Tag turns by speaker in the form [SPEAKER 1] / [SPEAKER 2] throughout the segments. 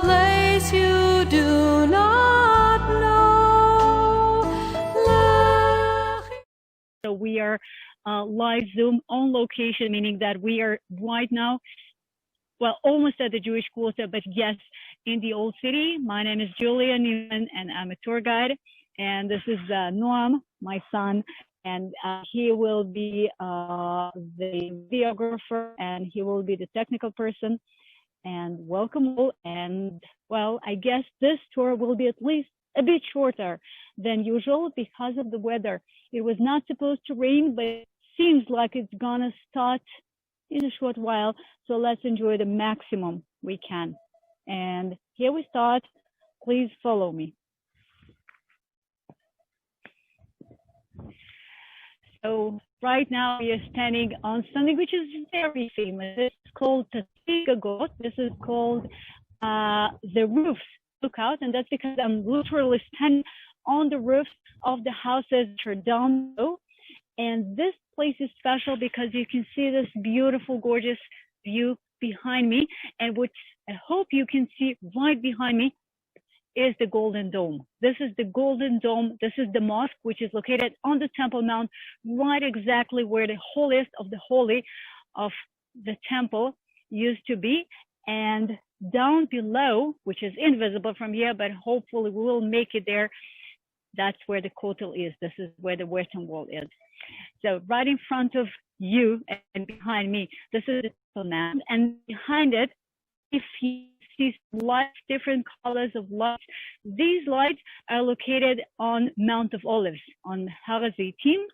[SPEAKER 1] place you do not know.
[SPEAKER 2] So we are live Zoom on location, meaning that we are right now, well, almost at the Jewish quarter, but yes, in the old city. My name is Julia Newman, and I'm a tour guide. And this is Noam, my son, and he will be the videographer, and he will be the technical person. And welcome all. And well, I guess this tour will be at least a bit shorter than usual because of the weather. It was not supposed to rain, but it seems like it's gonna start in a short while. So let's enjoy the maximum we can. And here we start. Please follow me. So right now we are standing on something which is very famous. It's called Tatigagot. This is called the roofs lookout, and that's because I'm literally standing on the roofs of the houses that are down below. And this place is special because you can see this beautiful, gorgeous view behind me, and which I hope you can see right behind me is the Golden Dome. This is the Golden Dome. This is the mosque, which is located on the Temple Mount, right exactly where the holiest of the holy of the temple used to be. And down below, which is invisible from here, but hopefully we will make it there, that's where the Kotel is. This is where the Western Wall is. So right in front of you and behind me, this is the Temple Mount. And behind it, if you see lights, different colors of lights, these lights are located on Mount of Olives, on Har HaZeitim.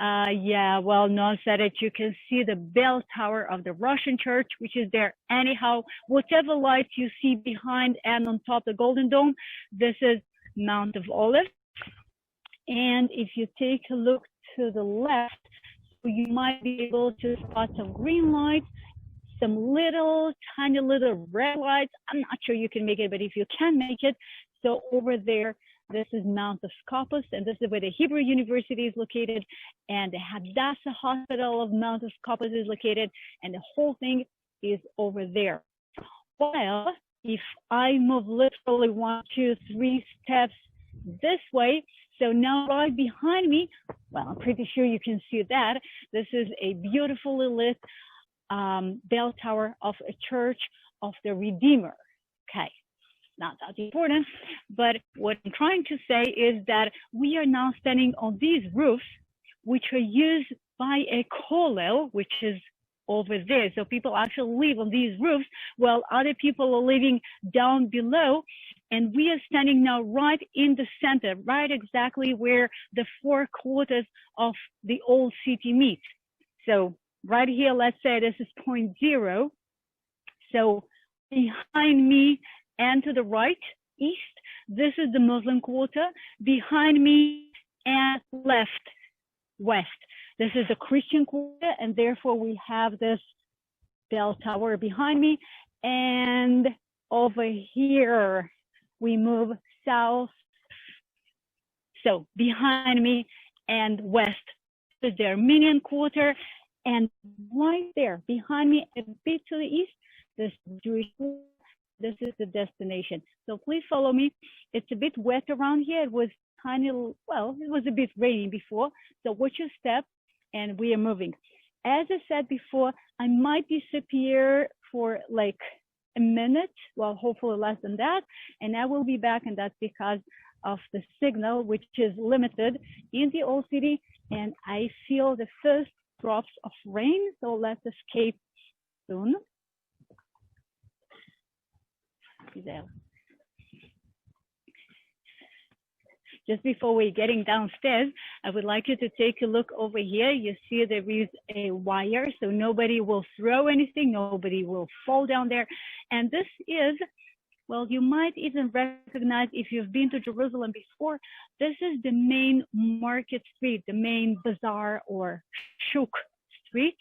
[SPEAKER 2] Yeah, well, Noah said it. You can see the bell tower of the Russian church, which is there. Anyhow, whatever lights you see behind and on top of the Golden Dome, this is Mount of Olives. And if you take a look to the left, you might be able to spot some green lights, some little, tiny little red lights. I'm not sure you can make it, but if you can make it, so over there, this is Mount of Scopus, and this is where the Hebrew University is located, and the Hadassah Hospital of Mount of Scopus is located, and the whole thing is over there. While if I move literally 1, 2, 3 steps this way, so now right behind me, well, I'm pretty sure you can see that, this is a beautifully lit bell tower of a church of the Redeemer. Okay, not that important, but what I'm trying to say is that we are now standing on these roofs, which are used by a kollel, which is over there. So people actually live on these roofs while other people are living down below. And we are standing now right in the center, right exactly where the 4 quarters of the old city meet. So right here, let's say this is point 0. So behind me and to the right, east, this is the Muslim quarter. Behind me and left, west, this is the Christian quarter, and therefore we have this bell tower behind me. And over here, we move south. So behind me and west is the Armenian quarter. And right there, behind me, a bit to the east, this Jewish quarter. This is the destination. So please follow me. It's a bit wet around here. It was kind of, well, it was a bit rainy before. So watch your step, and we are moving. As I said before, I might disappear for like a minute, well, hopefully less than that, and I will be back, and that's because of the signal, which is limited in the old city, and I feel the first drops of rain, so let's escape soon. Just before we're getting downstairs, I would like you to take a look over here. You see there is a wire, so nobody will throw anything, nobody will fall down there. And this is, well, you might even recognize if you've been to Jerusalem before, this is the main market street, the main bazaar or shuk street,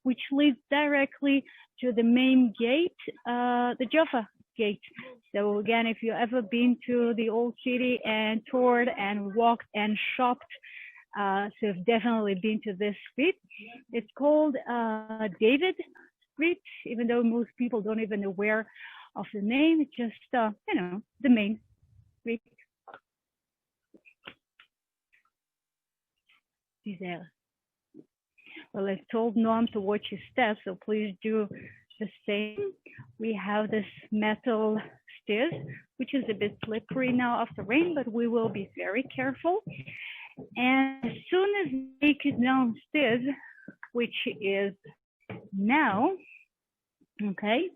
[SPEAKER 2] which leads directly to the main gate, the Jaffa gate. So again, if you've ever been to the old city and toured and walked and shopped, so you've definitely been to this street. It's called David Street, even though most people don't even know where of the name, just, the main street. Well, I told Noam to watch his steps, so please do the same. We have this metal stairs, which is a bit slippery now after rain, but we will be very careful. And as soon as we make it downstairs, which is now, okay,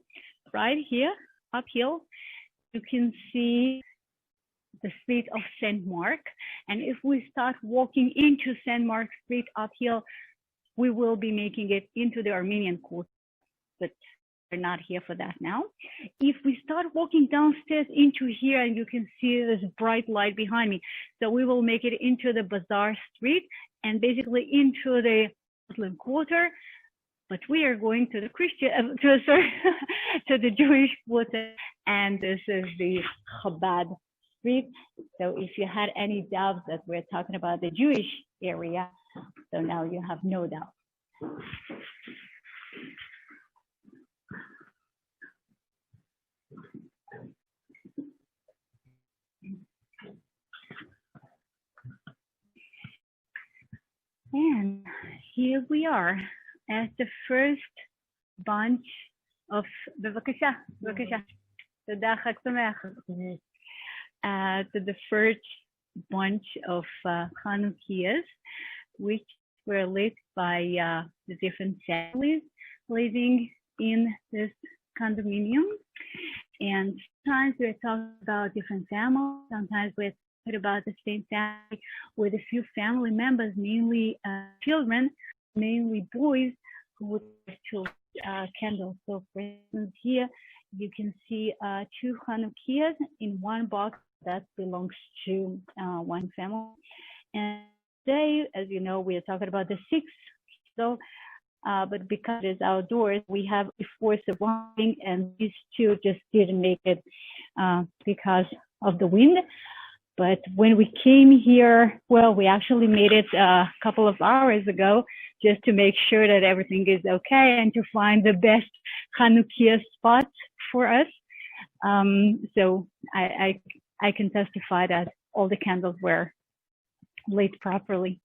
[SPEAKER 2] right here, uphill, you can see the street of St. Mark. And if we start walking into St. Mark Street uphill, we will be making it into the Armenian quarter, but we're not here for that now. If we start walking downstairs into here, and you can see this bright light behind me, so we will make it into the Bazaar Street and basically into the Muslim quarter. But we are going to the to the Jewish quarter, and this is the Chabad Street. So if you had any doubts that we're talking about the Jewish area, so now you have no doubt. And here we are at the first bunch of to the first bunch of Hanukiahs, which were lit by the different families living in this condominium. And sometimes we're talking about different families, sometimes we're talking about the same family with a few family members, mainly children, mainly boys who would like to candles. So for instance, here you can see 2 Hanukiahs in one box that belongs to one family. And today, as you know, we are talking about the 6th. So, but because it's outdoors, we have a force of wind, and these 2 just didn't make it because of the wind. But when we came here, well, we actually made it a couple of hours ago just to make sure that everything is okay and to find the best Hanukkah spots for us. So I can testify that all the candles were lit properly.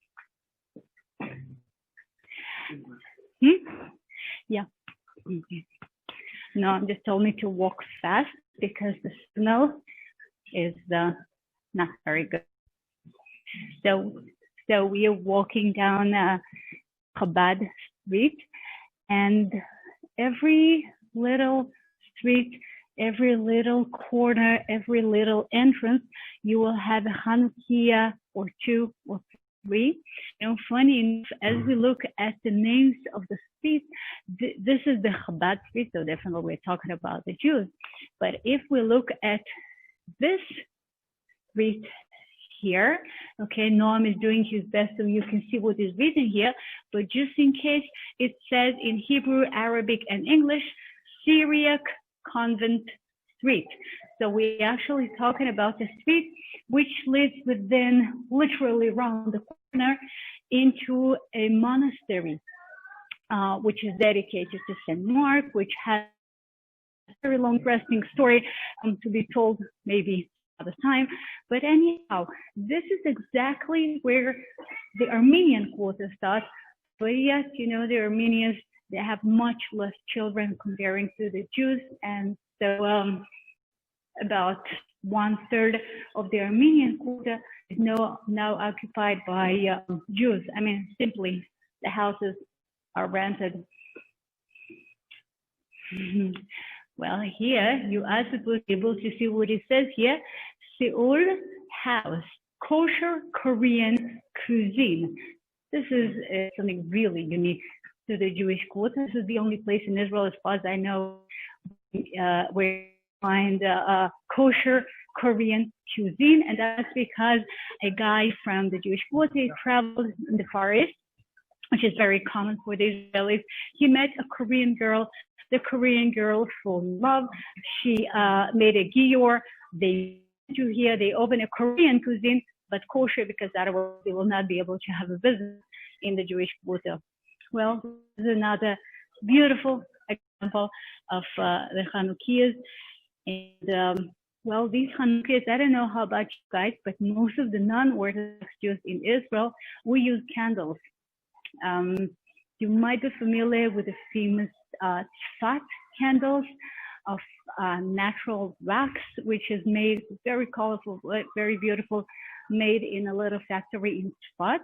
[SPEAKER 2] Yeah. No, just told me to walk fast because the snow is not very good. So we are walking down Chabad Street, and every little street, every little corner, every little entrance, you will have a Hanukkah or 2 or 3. Funny enough, as we look at the names of the streets, this is the Chabad Street, so definitely we're talking about the Jews. But if we look at this street here, okay, Noam is doing his best so you can see what is written here, but just in case, it says in Hebrew, Arabic, and English, Syriac Convent Street. So we're actually talking about a street which lives within, literally around the corner, into a monastery, which is dedicated to St. Mark, which has a very long, interesting story to be told maybe other time. But anyhow, this is exactly where the Armenian quarter starts. But yet, the Armenians, they have much less children comparing to the Jews. And so about 1/3 of the Armenian quarter is now occupied by Jews. I mean, simply the houses are rented. Well, here you are supposed to be able to see what it says here. Seoul House, kosher Korean cuisine. This is something really unique to the Jewish quarter. This is the only place in Israel, as far as I know, where you find kosher Korean cuisine. And that's because a guy from the Jewish quarter traveled in the Far East, which is very common for the Israelis. He met a Korean girl. The Korean girl fell in love. She made a gior. They to here, they open a Korean cuisine, but kosher, because otherwise they will not be able to have a business in the Jewish quarter. Well, this is another beautiful example of the Hanukiahs. And well, these Hanukkahs, I don't know how about you guys, but most of the non-Orthodox Jews in Israel, we use candles. You might be familiar with the famous Tzfat candles of natural wax, which is made very colorful, very beautiful, made in a little factory in Tzfat.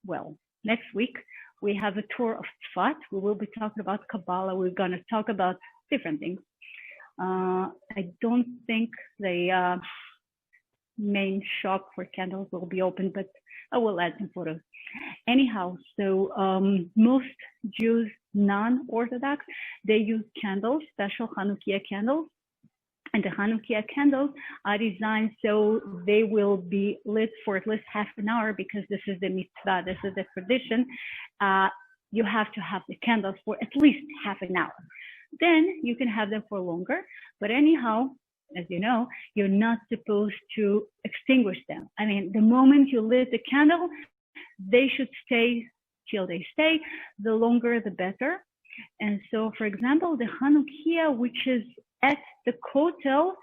[SPEAKER 2] Well, next week we have a tour of Tzfat. We will be talking about Kabbalah. We're going to talk about different things. I don't think the main shop for candles will be open, but I will add some photos. Anyhow, so most Jews, non-Orthodox, they use candles, special Hanukiah candles. And the Hanukiah candles are designed so they will be lit for at least half an hour, because this is the mitzvah, this is the tradition. You have to have the candles for at least half an hour. Then you can have them for longer. But anyhow, as you know, you're not supposed to extinguish them. I mean, the moment you lit the candle, they should stay till they stay. The longer, the better. And so, for example, the Hanukiah, which is at the Kotel,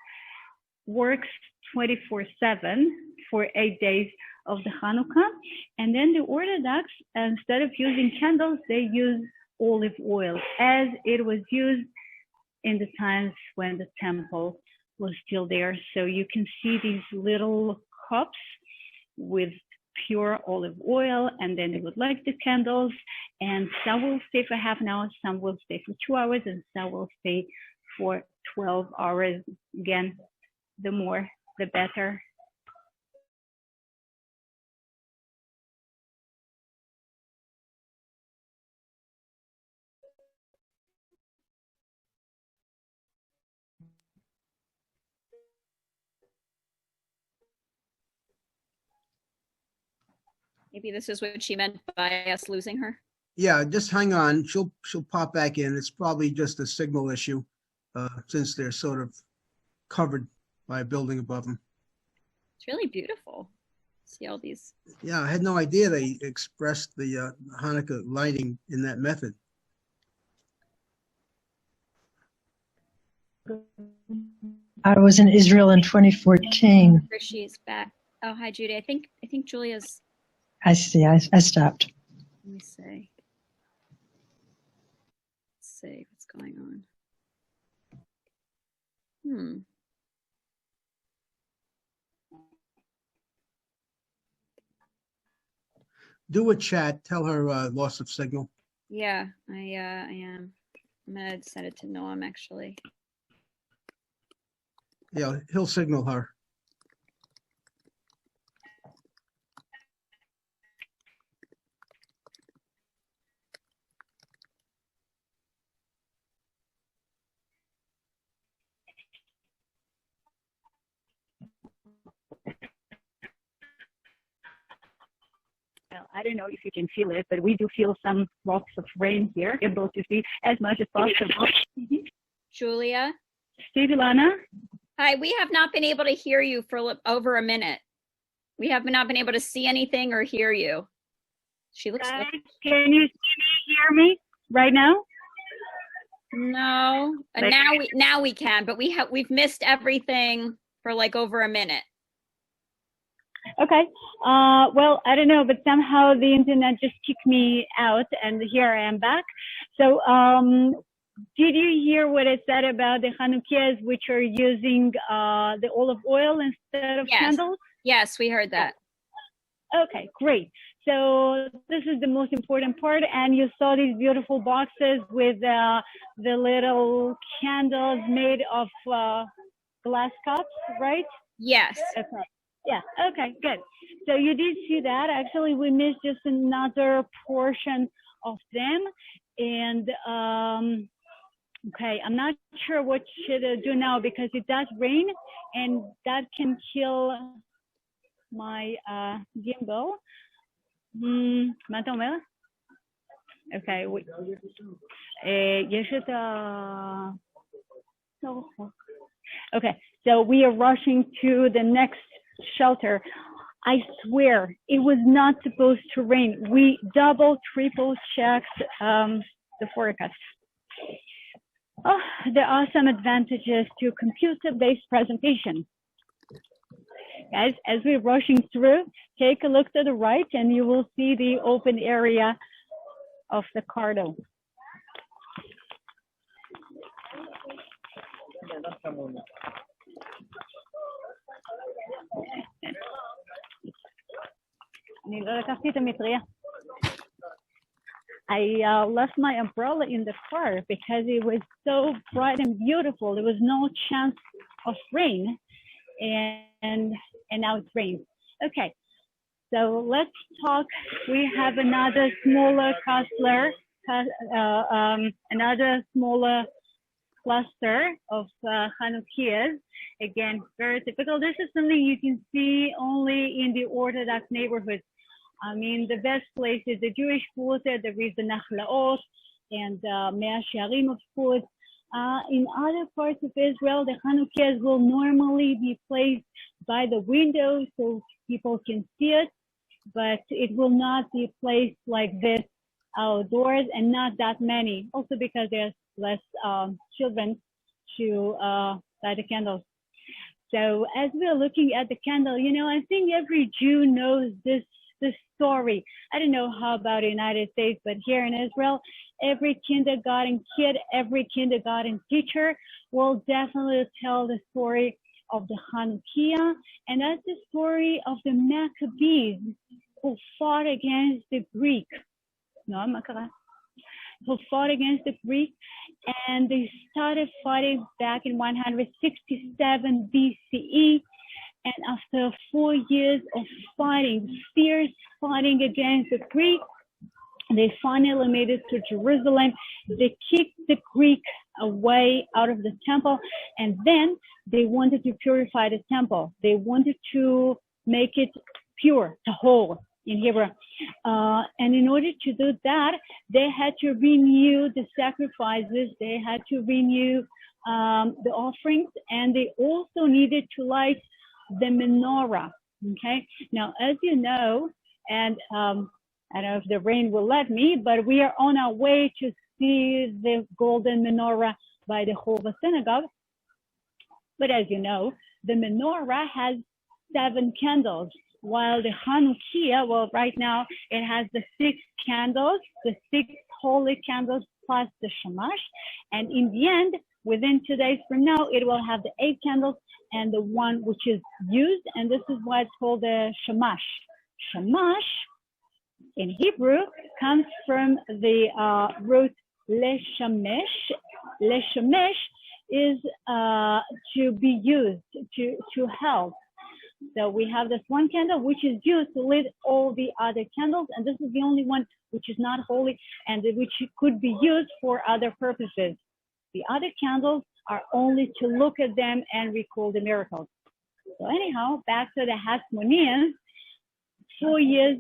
[SPEAKER 2] works 24/7 for 8 days of the Hanukkah. And then the Orthodox, instead of using candles, they use olive oil, as it was used in the times when the temple was still there. So you can see these little cups with pure olive oil, and then they would light the candles, and some will stay for half an hour, some will stay for 2 hours, and some will stay for 12 hours. Again, the more, the better.
[SPEAKER 3] Maybe this is what she meant by us losing her.
[SPEAKER 4] Yeah, just hang on. She'll pop back in. It's probably just a signal issue, since they're sort of covered by a building above them.
[SPEAKER 3] It's really beautiful. See all these.
[SPEAKER 4] Yeah, I had no idea they expressed the Hanukkah lighting in that method.
[SPEAKER 5] I was in Israel in 2014.
[SPEAKER 3] She's back. Oh, hi, Judy. I think Julia's.
[SPEAKER 5] I see. I stopped.
[SPEAKER 3] Let me see. Let's see what's going on.
[SPEAKER 4] Do a chat. Tell her loss of signal.
[SPEAKER 3] Yeah, I am. I'm gonna send it to Noam actually.
[SPEAKER 4] Yeah, he'll signal her.
[SPEAKER 2] Well, I don't know if you can feel it, but we do feel some drops of rain here. Able to see as much as possible.
[SPEAKER 3] Julia?
[SPEAKER 2] Steve, Ilana?
[SPEAKER 3] Hi, we have not been able to hear you for over a minute. We have not been able to see anything or hear you. She looks
[SPEAKER 2] Guys,
[SPEAKER 3] like...
[SPEAKER 2] Can you hear me right now?
[SPEAKER 3] No. Now we can, but we've missed everything for like over a minute.
[SPEAKER 2] Okay. Well, I don't know, but somehow the internet just kicked me out, and here I am back. So, did you hear what I said about the Hanukiahs, which are using the olive oil instead of candles?
[SPEAKER 3] Yes, we heard that.
[SPEAKER 2] Okay, great. So this is the most important part, and you saw these beautiful boxes with the little candles made of glass cups, right?
[SPEAKER 3] Yes.
[SPEAKER 2] Okay. Yeah, okay, good. So you did see that. Actually, we missed just another portion of them. And, okay, I'm not sure what should I do now, because it does rain, and that can kill my gimbal. מה אתה אומר? Okay, יש את ה... Okay, so we are rushing to the next shelter. I swear it was not supposed to rain. We double, triple checked the forecast. Oh, there are some advantages to computer-based presentation. Guys, as we're rushing through, take a look to the right and you will see the open area of the cardinal. I left my umbrella in the car because it was so bright and beautiful. There was no chance of rain, and now it's rain. Okay, so let's talk. We have another smaller cluster of Hanukkias. Again, very typical. This is something you can see only in the Orthodox neighborhoods. I mean, the best place is the Jewish quarter. There is the Nachlaot and Mea Shearim, of course. In other parts of Israel, the Hanukkias will normally be placed by the window so people can see it, but it will not be placed like this outdoors, and not that many. Also because there's less children to light the candles. So as we're looking at the candle, you know, I think every Jew knows this story. I don't know how about the United States, but here in Israel, every kindergarten kid, every kindergarten teacher will definitely tell the story of the Hanukkah, and that's the story of the Maccabees who fought against the Greek. Who fought against the Greek, and they started fighting back in 167 BCE. And after 4 years of fighting, fierce fighting against the Greek, they finally made it to Jerusalem. They kicked the Greek away out of the temple, and then they wanted to purify the temple. They wanted to make it pure, tahor in Hebrew. And in order to do that, they had to renew the sacrifices, they had to renew the offerings, and they also needed to light the menorah. Okay, now as you know, and I don't know if the rain will let me, but we are on our way to see the golden menorah by the Hoover Synagogue. But as you know, the menorah has 7 candles, while the Hanukkah, well, right now it has the 6 candles, the 6 holy candles plus the Shamash, and in the end, within 2 days from now, it will have the 8 candles and the one which is used, and this is why it's called the Shamash. Shamash in Hebrew comes from the root leshamesh. Leshamesh is to be used, to help. So we have this one candle which is used to lit all the other candles, and this is the only one which is not holy and which could be used for other purposes. The other candles are only to look at them and recall the miracles. So anyhow, back to the Hasmoneans. 4 years.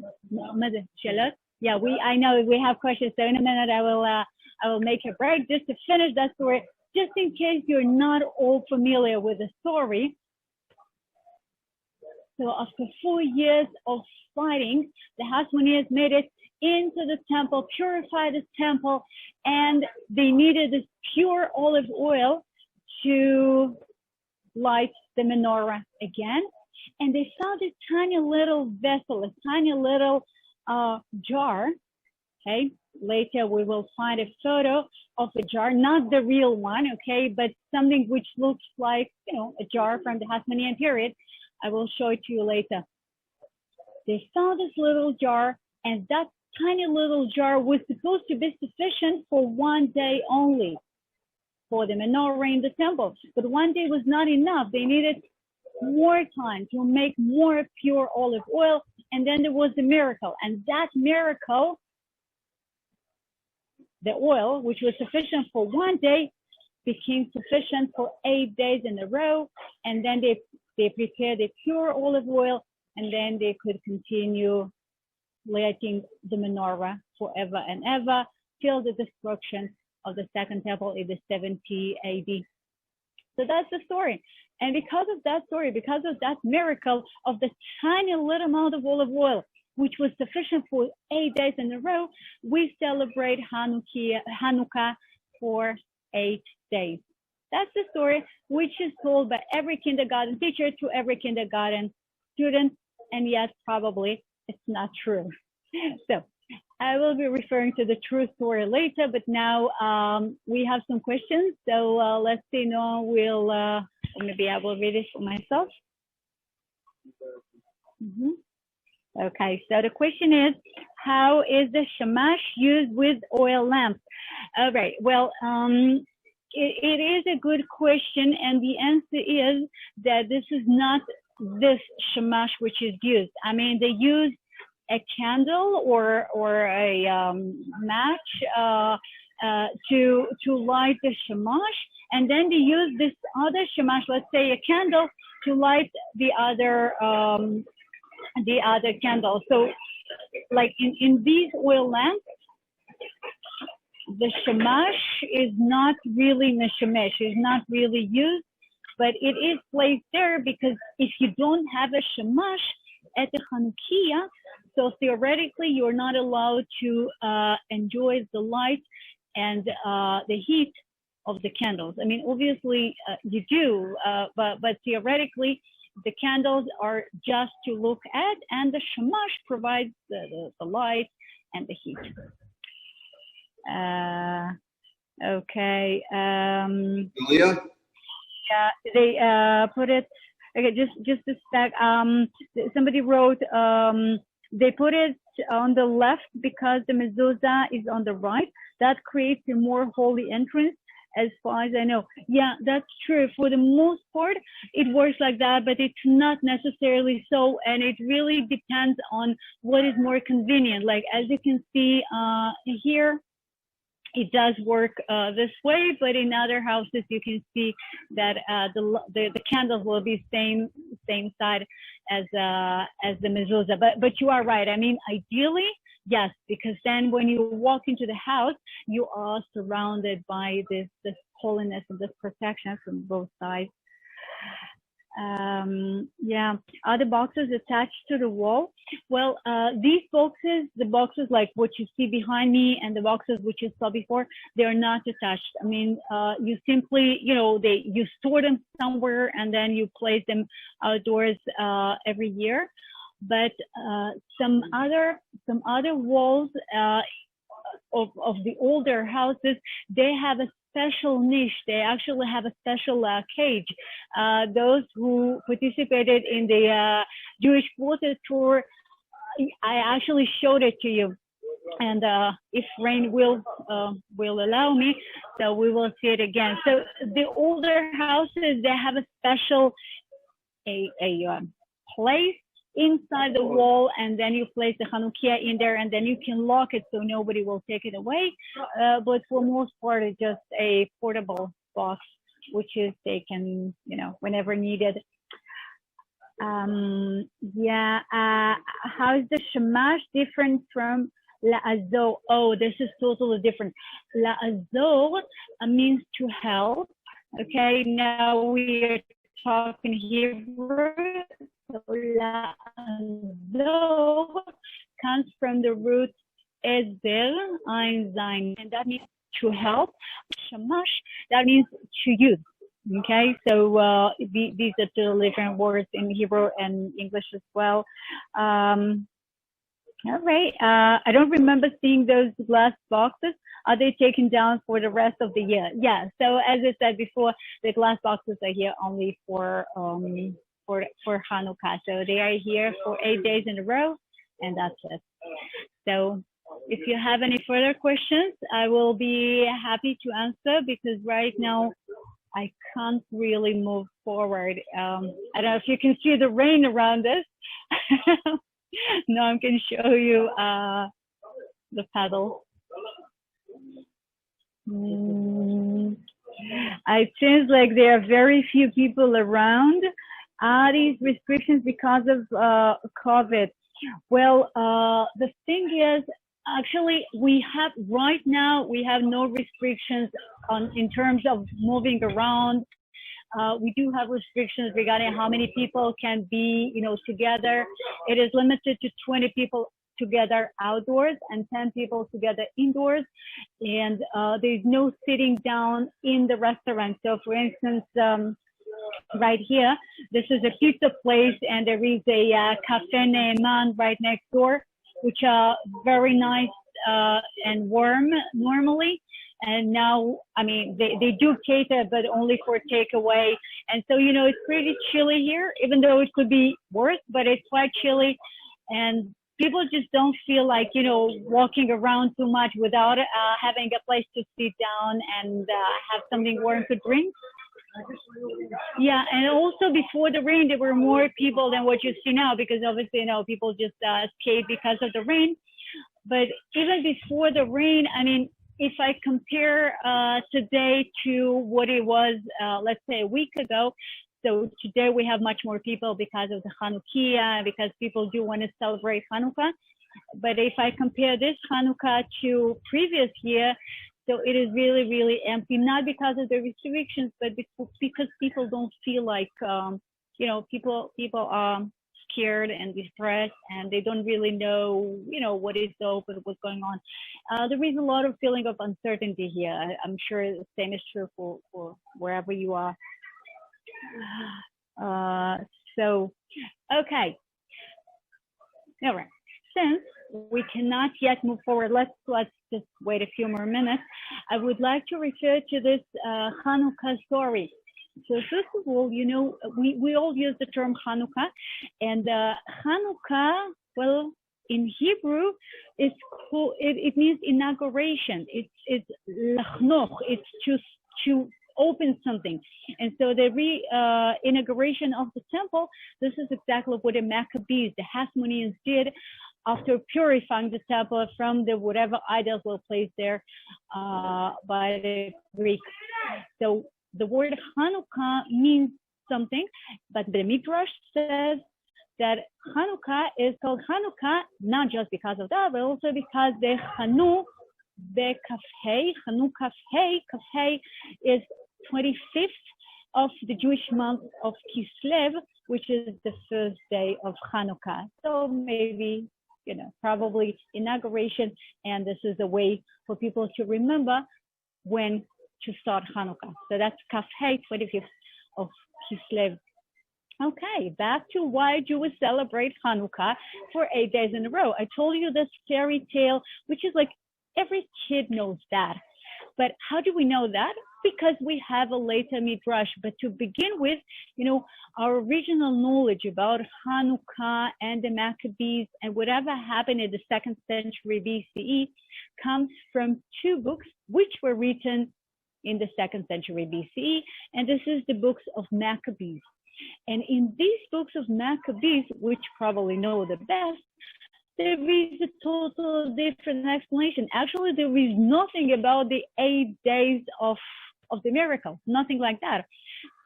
[SPEAKER 2] Yeah, I know we have questions. So in a minute, I will make a break just to finish that story, just in case you're not all familiar with the story. So after 4 years of fighting, the Hasmoneans made it into the temple, purified the temple, and they needed this pure olive oil to light the menorah again. And they found a tiny little vessel, a tiny little jar. Okay, later we will find a photo of a jar, not the real one, okay, but something which looks like, you know, a jar from the Hasmonean period. I will show it to you later. They found this little jar, and that tiny little jar was supposed to be sufficient for 1 day only for the menorah in the temple. But 1 day was not enough. They needed more time to make more pure olive oil, and then there was the miracle. And that miracle, the oil, which was sufficient for 1 day, became sufficient for 8 days in a row, and then they prepared the pure olive oil, and then they could continue lighting the menorah forever and ever till the destruction of the second temple in the 70 AD. So that's the story. And because of that story, because of that miracle of the tiny little amount of olive oil, which was sufficient for 8 days in a row, we celebrate Hanukkah for 8 days. That's the story which is told by every kindergarten teacher to every kindergarten student, and yes, probably it's not true. So I will be referring to the true story later, but now we have some questions. So let's see, Noah will, maybe I will read it for myself. Okay, so the question is, how is the shamash used with oil lamps? All right, well, it is a good question, and the answer is that this is not this shamash which is used. I mean, they use a candle or a match to light the shamash, and then they use this other shamash, let's say a candle, to light the other candle. So, like in these oil lamps, the shamash is not really meshamesh, is not really used, but it is placed there because if you don't have a shamash at the Hanukkah, so theoretically you're not allowed to enjoy the light and the heat of the candles. I mean, obviously you do, but theoretically the candles are just to look at, and the shamash provides the light and the heat. Okay.
[SPEAKER 6] Julia?
[SPEAKER 2] Yeah, they put it. Okay, just a sec. Somebody wrote they put it on the left because the mezuzah is on the right. That creates a more holy entrance, as far as I know. Yeah, that's true. For the most part, it works like that, but it's not necessarily so, and it really depends on what is more convenient. Like, as you can see here, it does work this way, but in other houses you can see that the candles will be same side as the mezuzah. But you are right. I mean, ideally, yes, because then when you walk into the house, you are surrounded by this holiness and this protection from both sides. Yeah, are the boxes attached to the wall? Well, these boxes, the boxes like what you see behind me and the boxes which you saw before, they're not attached. I mean, you simply, you store them somewhere and then you place them outdoors every year. But some other walls of the older houses, they have a special niche. They actually have a special cage. Those who participated in the Jewish Quarter tour, I actually showed it to you. And if rain will allow me, so we will see it again. So the older houses, they have a special place inside the wall, and then you place the Hanukkah in there, and then you can lock it so nobody will take it away. But for most part, it's just a portable box, which is taken, whenever needed. Yeah. How is the shamash different from la'azor? Oh, this is totally different. La'azor means to help. Okay, now we are talking Hebrew. So la'azor comes from the root ezer, ein, zayin, and that means to help. Shamash, that means to use. Okay, so these are two different words in Hebrew and English as well. All right, I don't remember seeing those glass boxes. Are they taken down for the rest of the year? Yeah, so as I said before, the glass boxes are here only for Hanukkah. So they are here for 8 days in a row, and that's it. So if you have any further questions, I will be happy to answer, because right now I can't really move forward. I don't know if you can see the rain around us. Now I can show you the paddle. It seems like there are very few people around. Are these restrictions because of COVID? Well, the thing is, actually, right now we have no restrictions in terms of moving around. We do have restrictions regarding how many people can be, together. It is limited to 20 people together outdoors and 10 people together indoors. And there's no sitting down in the restaurant. So for instance, right here, this is a pizza place, and there is a Cafe Newman right next door, which are very nice and warm normally. And now, I mean, they do cater, but only for takeaway. And so, you know, it's pretty chilly here, even though it could be worse, but it's quite chilly. And people just don't feel like, you know, walking around too much without having a place to sit down and have something warm to drink. Yeah, and also before the rain, there were more people than what you see now, because obviously, you know, people just escape because of the rain. But even before the rain, I mean, if I compare today to what it was, let's say a week ago, so today we have much more people because of the Hanukkah, because people do want to celebrate Hanukkah. But if I compare this Hanukkah to previous year, so it is really, really empty, not because of the restrictions, but because people don't feel like, you know, people are scared and distressed, and they don't really know, you know, what is open, what's going on. There is a lot of feeling of uncertainty here. I'm sure the same is true for wherever you are. So, okay. All right. Since we cannot yet move forward, let's just wait a few more minutes. I would like to refer to this Hanukkah story. So first of all, you know, we all use the term Hanukkah, and Hanukkah, well, in Hebrew, it's cool. It means inauguration. It's lachnoch. It's to open something. And so the inauguration of the temple, this is exactly what the Maccabees, the Hasmoneans, did after purifying the temple from the whatever idols were placed there by the Greeks. So the word Hanukkah means something, but the Midrash says that Hanukkah is called Hanukkah not just because of that, but also because the Hanu, the Kafhei, Hanu Kafhei, Kafhei is 25th of the Jewish month of Kislev, which is the first day of Hanukkah. So maybe, you know, probably inauguration, and this is a way for people to remember when to start Hanukkah. So that's Kafhei, 25th of Kislev. Okay, back to why Jews celebrate Hanukkah for 8 days in a row. I told you this fairy tale, which is like every kid knows that. But how do we know that? Because we have a later Midrash. But to begin with, you know, our original knowledge about Hanukkah and the Maccabees and whatever happened in the 2nd century BCE comes from 2 books which were written in the 2nd century BCE. And this is the books of Maccabees. And in these books of Maccabees, which probably know the best, there is a total different explanation. Actually, there is nothing about the 8 days of the miracle, nothing like that.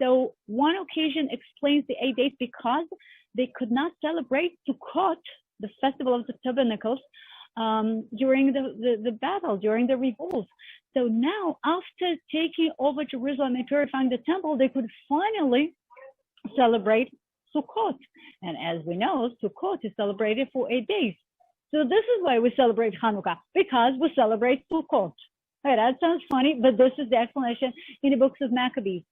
[SPEAKER 2] So one occasion explains the 8 days because they could not celebrate Sukkot, the festival of the tabernacles, during the battle, during the revolt. So now, after taking over Jerusalem and purifying the temple, they could finally celebrate Sukkot. And as we know, Sukkot is celebrated for 8 days. So this is why we celebrate Hanukkah, because we celebrate Sukkot. Okay, that sounds funny, but this is the explanation in the books of Maccabees.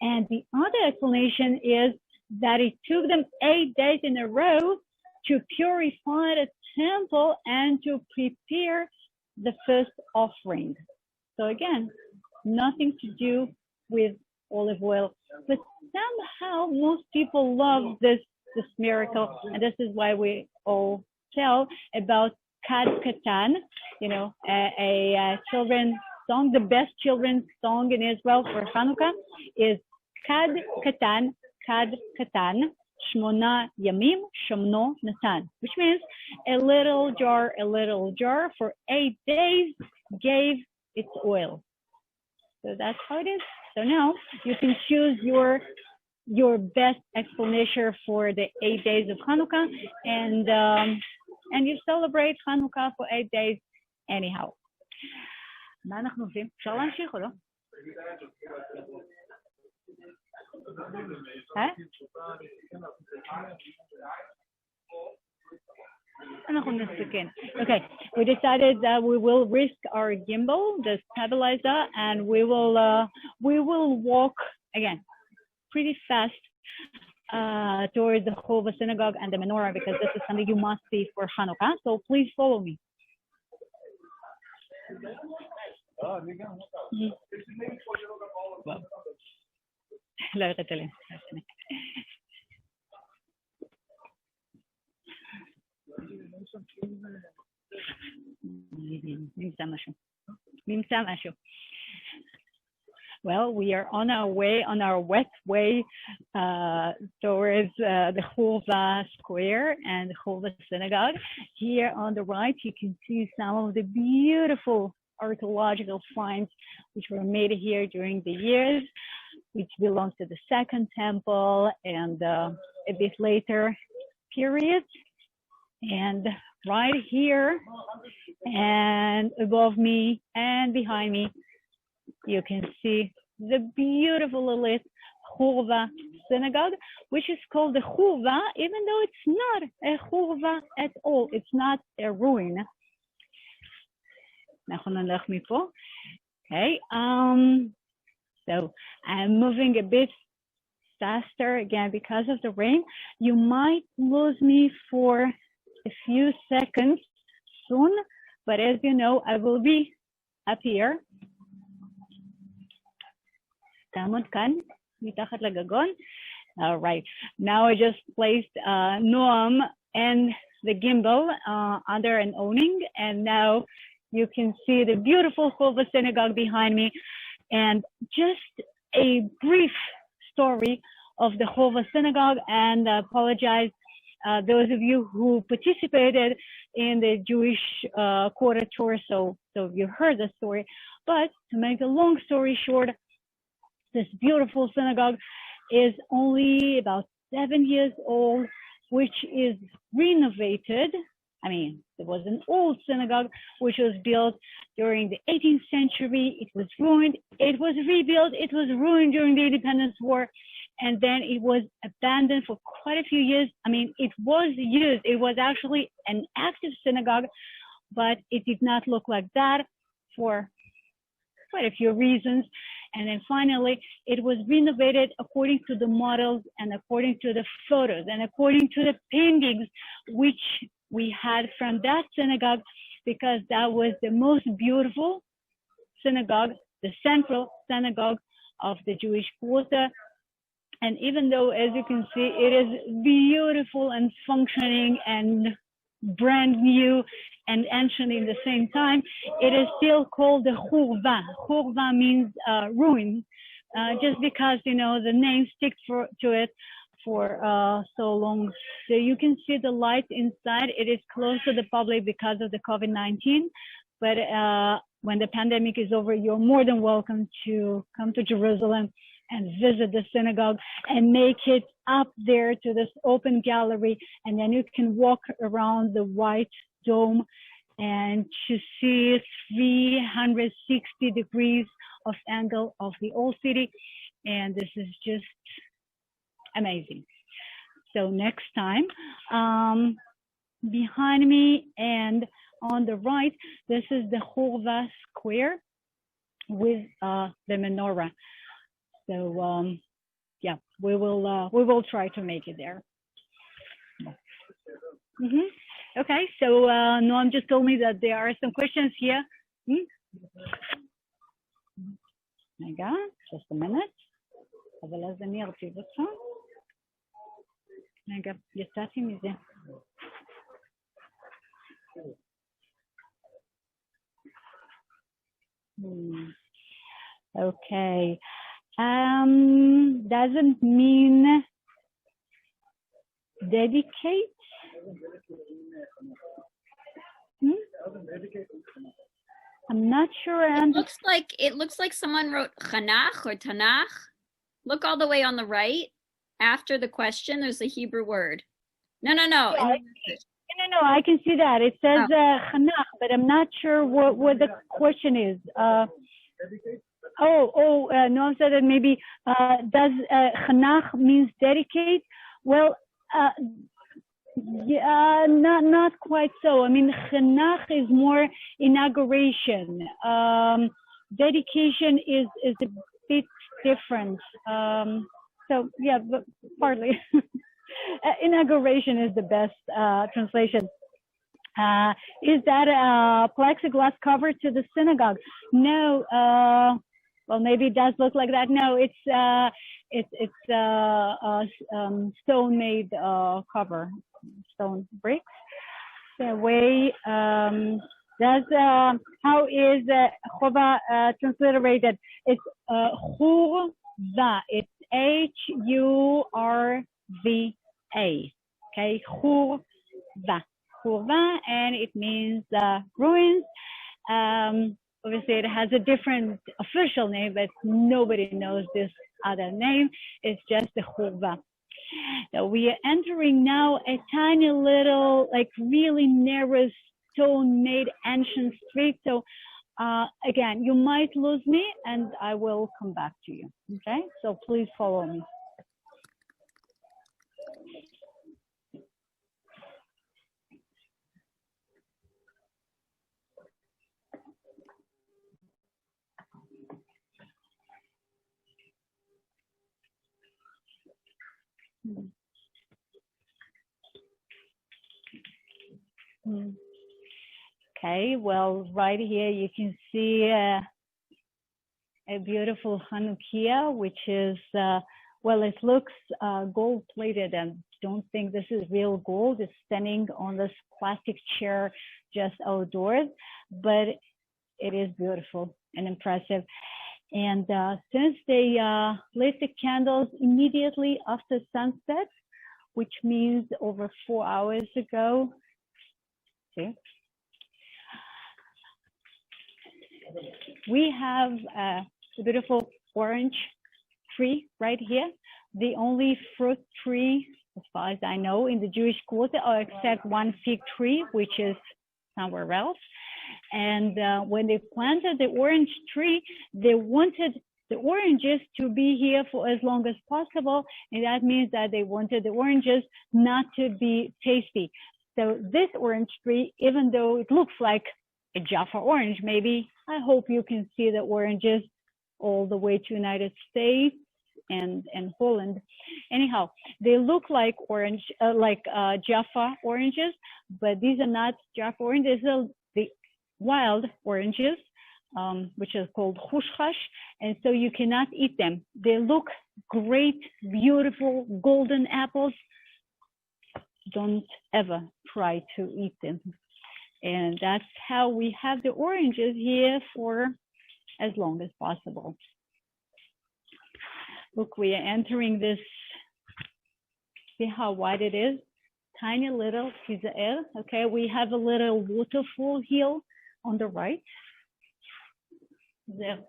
[SPEAKER 2] And the other explanation is that it took them 8 days in a row to purify the temple and to prepare the first offering. So again, nothing to do with olive oil, but somehow most people love this miracle, and this is why we all tell about Kad Katan, you know, a children's song. The best children's song in Israel for Hanukkah is Kad Katan, Shmona Yamim, Shomno Natan, which means a little jar for 8 days gave its oil. So that's how it is. So now you can choose your best explanation for the 8 days of Hanukkah, and you celebrate Hanukkah for 8 days anyhow. מה אנחנו עושים? אפשר להמשיך או לא? Okay, we decided that we will risk our gimbal, the stabilizer, and we will walk again pretty fast towards the Hoover Synagogue and the Menorah, because this is something you must see for Hanukkah. So please follow me. לא הראית לי. נמצא משהו. Well, we are on our way, on our wet way towards the Hoover Square and the Hoover Synagogue. Here on the right, you can see some of the beautiful archaeological finds which were made here during the years, which belongs to the Second Temple and a bit later period. And right here and above me and behind me, you can see the beautiful lit Hoover Synagogue, which is called the Hoover, even though it's not a Hoover at all. It's not a ruin. Okay, so I'm moving a bit faster again because of the rain. You might lose me for a few seconds soon, but as you know, I will be up here. All right, now I just placed Noam and the gimbal under an awning, and now you can see the beautiful Hoover Synagogue behind me. And just a brief story of the Hoover Synagogue, and I apologize those of you who participated in the Jewish quarter tour, so you heard the story. But to make a long story short, this beautiful synagogue is only about 7 years old, which is renovated. I mean, there was an old synagogue which was built during the 18th century. It was ruined. It was rebuilt. It was ruined during the Independence War. And then it was abandoned for quite a few years. I mean, it was used. It was actually an active synagogue, but it did not look like that for quite a few reasons. And then finally, it was renovated according to the models and according to the photos and according to the paintings which we had from that synagogue, because that was the most beautiful synagogue, the central synagogue of the Jewish quarter. And even though, as you can see, it is beautiful and functioning and brand new and ancient in the same time, it is still called the Hurva. Hurva means ruin, just because, you know, the name sticks to it for so long. So you can see the light inside. It is closed to the public because of the COVID-19, but when the pandemic is over, you're more than welcome to come to Jerusalem and visit the synagogue and make it up there to this open gallery, and then you can walk around the white dome and to see 360 degrees of angle of the old city, and this is just amazing. So next time, behind me and on the right, this is the Hoover Square with the menorah. So yeah, we will try to make it there. Okay, so Noam just told me that there are some questions here. רגע, just a minute. אבל אז אני ארטיב אותך. רגע, יצאתי מזה. Okay. Doesn't mean dedicate. I'm not sure.
[SPEAKER 3] It looks like someone wrote Chanach or Tanach. Look all the way on the right. After the question, there's a Hebrew word. No.
[SPEAKER 2] No, I can see that. It says Chanach, but I'm not sure what the question is. Noam said that maybe does Chanach means dedicate? Well, Yeah, not quite so. I mean, Chanach is more inauguration. Dedication is a bit different. So yeah, but partly. Inauguration is the best translation. Is that a plexiglass cover to the synagogue? No. Well, maybe it does look like that. No, it's stone-made cover, stone bricks. The way how is Chova transliterated? It's Hurva. It's Hurva. Okay, Hurva. Hurva, and it means ruins. Obviously, it has a different official name, but nobody knows this other name. It's just the Hurva. So we are entering now a tiny little, like really narrow stone-made ancient street. So again, you might lose me, and I will come back to you. Okay, so please follow me. Okay, well, right here you can see a beautiful Hanukkah, which is, well, it looks gold-plated, and don't think this is real gold. It's standing on this plastic chair just outdoors, but it is beautiful and impressive. And since they lit the candles immediately after sunset, which means over 4 hours ago, see, we have a beautiful orange tree right here, the only fruit tree, as far as I know, in the Jewish quarter, except one fig tree, which is somewhere else. And when they planted the orange tree, they wanted the oranges to be here for as long as possible. And that means that they wanted the oranges not to be tasty. So this orange tree, even though it looks like a Jaffa orange, maybe, I hope you can see the oranges all the way to United States and Holland. Anyhow, they look like orange, Jaffa oranges, but these are not Jaffa oranges. These are the wild oranges, which is called hushchash, and so you cannot eat them. They look great, beautiful, golden apples. Don't ever try to eat them. And that's how we have the oranges here for as long as possible. Look, we are entering this, see how wide it is? Tiny little Kizael. Okay, we have a little waterfall here on the right. There.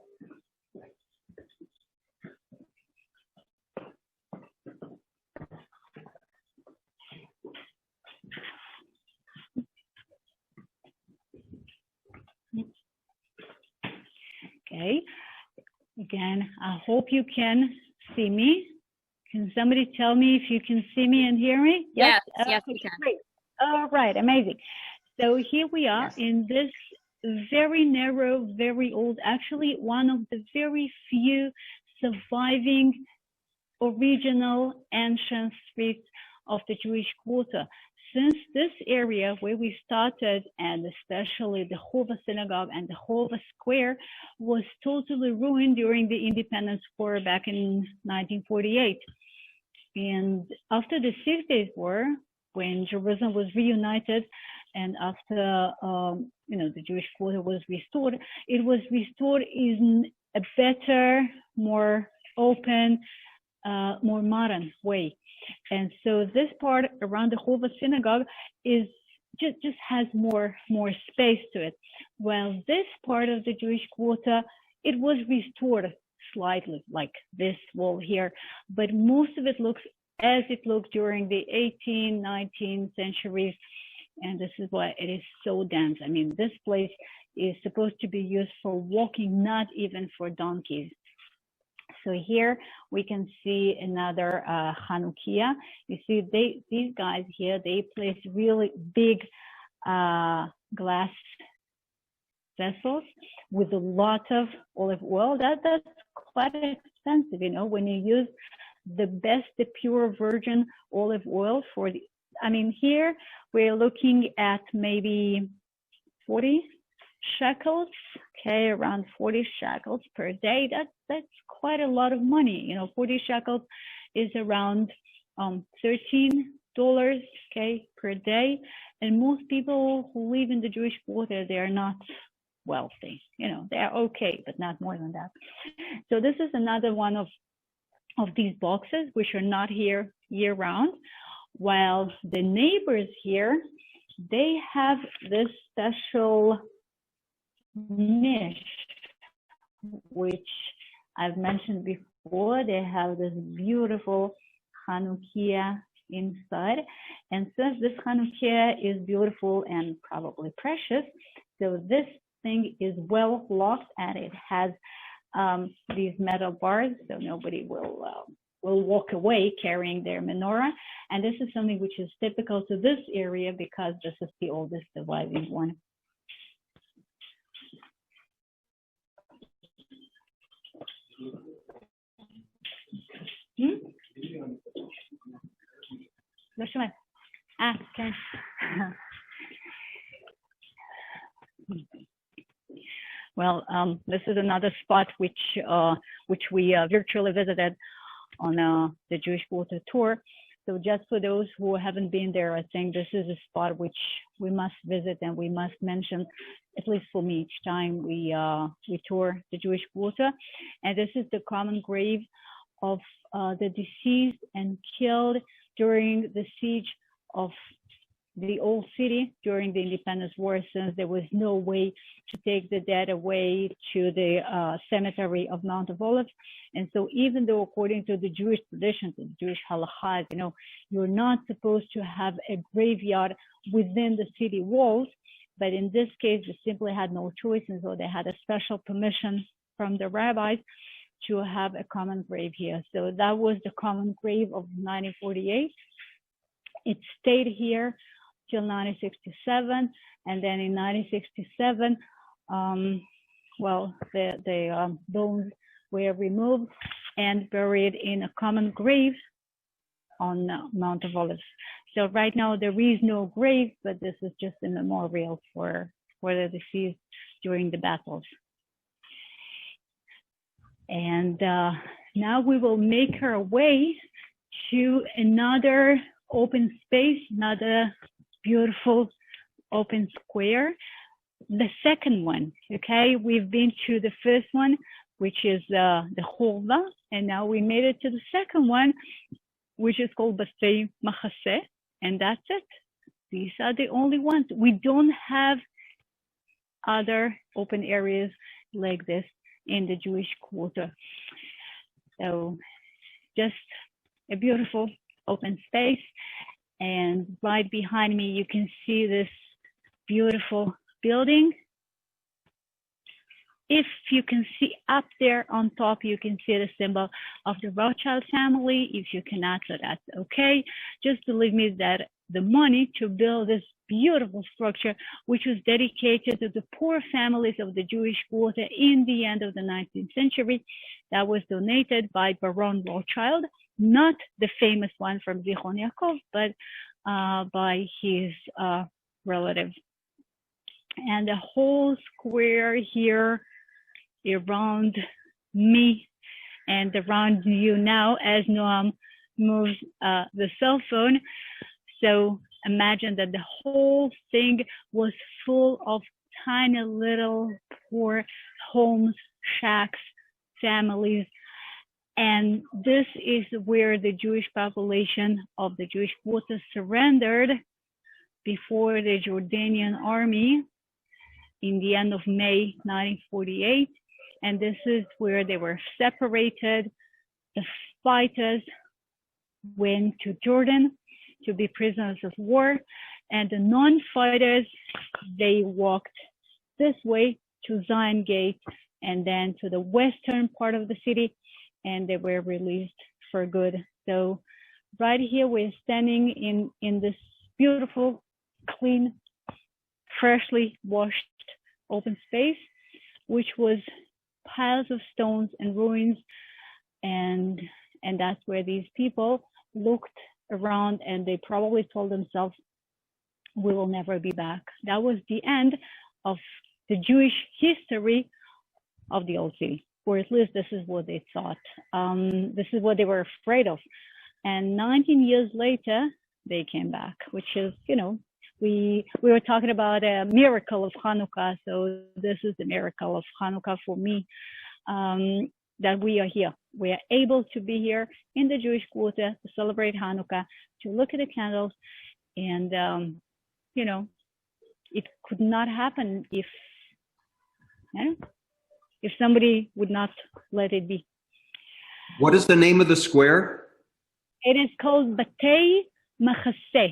[SPEAKER 2] Okay, again, I hope you can see me. Can somebody tell me if you can see me and hear me?
[SPEAKER 3] Yes, yes, we can.
[SPEAKER 2] Great. All right, amazing. So here we are in this very narrow, very old, actually one of the very few surviving original ancient streets of the Jewish quarter. Since this area where we started, and especially the Hoover Synagogue and the Hoover Square, was totally ruined during the Independence War back in 1948. And after the 6 Days War, when Jerusalem was reunited, and after the Jewish quarter was restored, it was restored in a better, more open, more modern way. And so this part around the Hoover Synagogue is just has more space to it. While this part of the Jewish quarter, it was restored slightly, like this wall here, but most of it looks as it looked during the 18th, 19th centuries. And this is why it is so dense. I mean, this place is supposed to be used for walking, not even for donkeys. So here we can see another Hanukiah. You see, these guys here, they place really big glass vessels with a lot of olive oil. That's quite expensive, you know, when you use the best, the pure virgin olive oil for the, I mean, here we're looking at maybe 40 shekels, okay, around 40 shekels per day. That's quite a lot of money. You know, 40 shekels is around $13, okay, per day. And most people who live in the Jewish quarter, they are not wealthy. You know, they are okay, but not more than that. So this is another one of these boxes, which are not here year round. While the neighbors here, they have this special niche, which I've mentioned before. They have this beautiful Hanukiah inside. And since this Hanukiah is beautiful and probably precious, so this thing is well locked and it has these metal bars, so nobody will walk away carrying their menorah. And this is something which is typical to this area because this is the oldest surviving one. Okay. Well, this is another spot which we virtually visited on the Jewish Quarter tour. So just for those who haven't been there, I think this is a spot which we must visit and we must mention, at least for me, each time we tour the Jewish Quarter. And this is the common grave of the deceased and killed during the siege of the old city during the Independence War, since there was no way to take the dead away to the cemetery of Mount of Olives. And so even though according to the Jewish traditions, the Jewish halachas, you know, you're not supposed to have a graveyard within the city walls, but in this case, they simply had no choice. And so they had a special permission from the rabbis to have a common grave here. So that was the common grave of 1948. It stayed here till 1967, and then in 1967, the bones were removed and buried in a common grave on Mount of Olives. So right now there is no grave, but this is just a memorial for the deceased during the battles. And now we will make our way to another open space, another beautiful open square, the second one. Okay, we've been to the first one, which is the Hoover, and now we made it to the second one, which is called Bastei Machase, and that's it. These are the only ones. We don't have other open areas like this in the Jewish quarter. So just a beautiful open space. And right behind me, you can see this beautiful building. If you can see up there on top, you can see the symbol of the Rothschild family. If you cannot, so that's okay. Just believe me that the money to build this beautiful structure, which was dedicated to the poor families of the Jewish quarter in the end of the 19th century, that was donated by Baron Rothschild, not the famous one from Zichron Yaakov, but by his relative. And the whole square here around me and around you now as Noam moves the cell phone. So imagine that the whole thing was full of tiny little poor homes, shacks, families. And this is where the Jewish population of the Jewish quarter surrendered before the Jordanian army in the end of May 1948. And this is where they were separated. The fighters went to Jordan to be prisoners of war, and the non-fighters, they walked this way to Zion Gate and then to the western part of the city, and they were released for good. So right here we're standing in this beautiful, clean, freshly washed open space, which was piles of stones and ruins, and that's where these people looked around and they probably told themselves, we will never be back. That was the end of the Jewish history of the old city, or at least this is what they thought. This is what they were afraid of. And 19 years later, they came back, which is, you know, we were talking about a miracle of Hanukkah. So this is the miracle of Hanukkah for me, that we are here. We are able to be here in the Jewish quarter to celebrate Hanukkah, to look at the candles. And, you know, it could not happen if somebody would not let it be.
[SPEAKER 6] What is the name of the square?
[SPEAKER 2] It is called Batei Machaseh.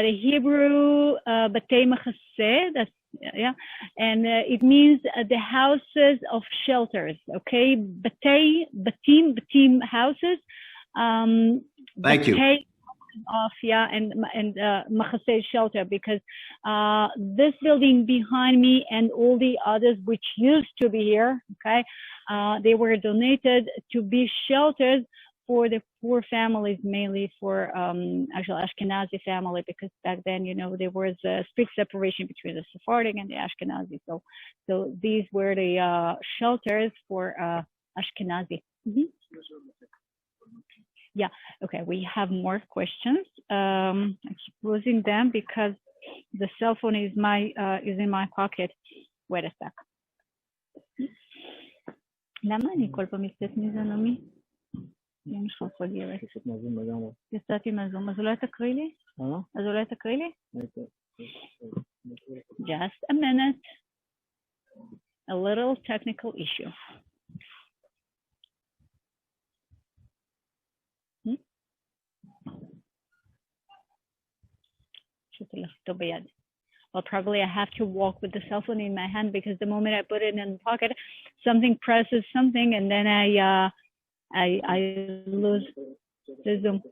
[SPEAKER 2] The Hebrew Batei Machaseh, that's, yeah, and it means the houses of shelters, okay? Batim houses.
[SPEAKER 6] Thank you.
[SPEAKER 2] Of, yeah, and Machaseh shelter, because this building behind me and all the others which used to be here, okay, they were donated to be shelters for the poor families, mainly for actual Ashkenazi family, because back then, you know, there was a strict separation between the Sephardic and the Ashkenazi. So these were the shelters for Ashkenazi. Mm-hmm. Yeah, okay, we have more questions. I keep losing them because the cell phone is in my pocket. Wait a sec. למה אני כל פעם יוצאת מזה, נעמי? אין לך חוגרת. יצאתי מהזום, אז אולי תקריא לי? אז אולי תקריא לי? Just a minute. A little technical issue. Well, probably I have to walk with the cell phone in my hand, because the moment I put it in the pocket, something presses something, and then I lose the Zoom.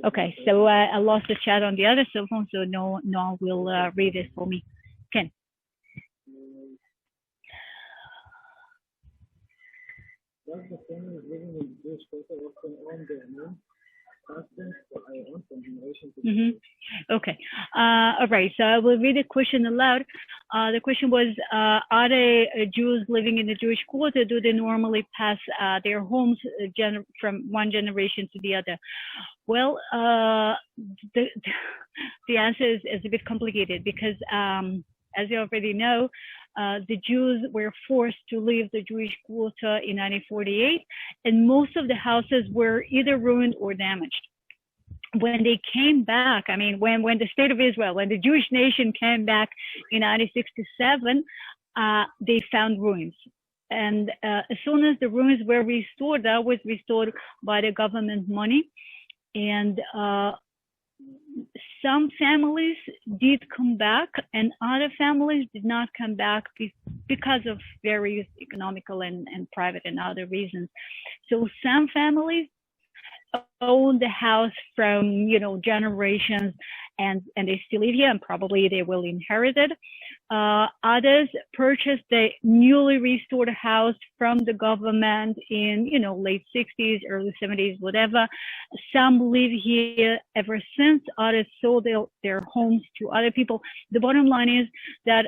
[SPEAKER 2] Okay. So I lost the chat on the other cell phone, so no will read it for me. Ken. Does the family living in Jewish culture often own their own? Okay. All right. So I will read the question aloud. The question was, are the Jews living in the Jewish quarter, do they normally pass their homes from one generation to the other? Well, the answer is a bit complicated, because as you already know, the Jews were forced to leave the Jewish quarter in 1948, and most of the houses were either ruined or damaged. When they came back, I mean, when the state of Israel, when the Jewish nation came back in 1967, they found ruins. And as soon as the ruins were restored, that was restored by the government money. And some families did come back, and other families did not come back because of various economical and private and other reasons. So some families own the house from, you know, generations, and they still live here, and probably they will inherit it. Others purchased the newly restored house from the government in, you know, late 60s, early 70s, whatever. Some live here ever since. Others sold their homes to other people. The bottom line is that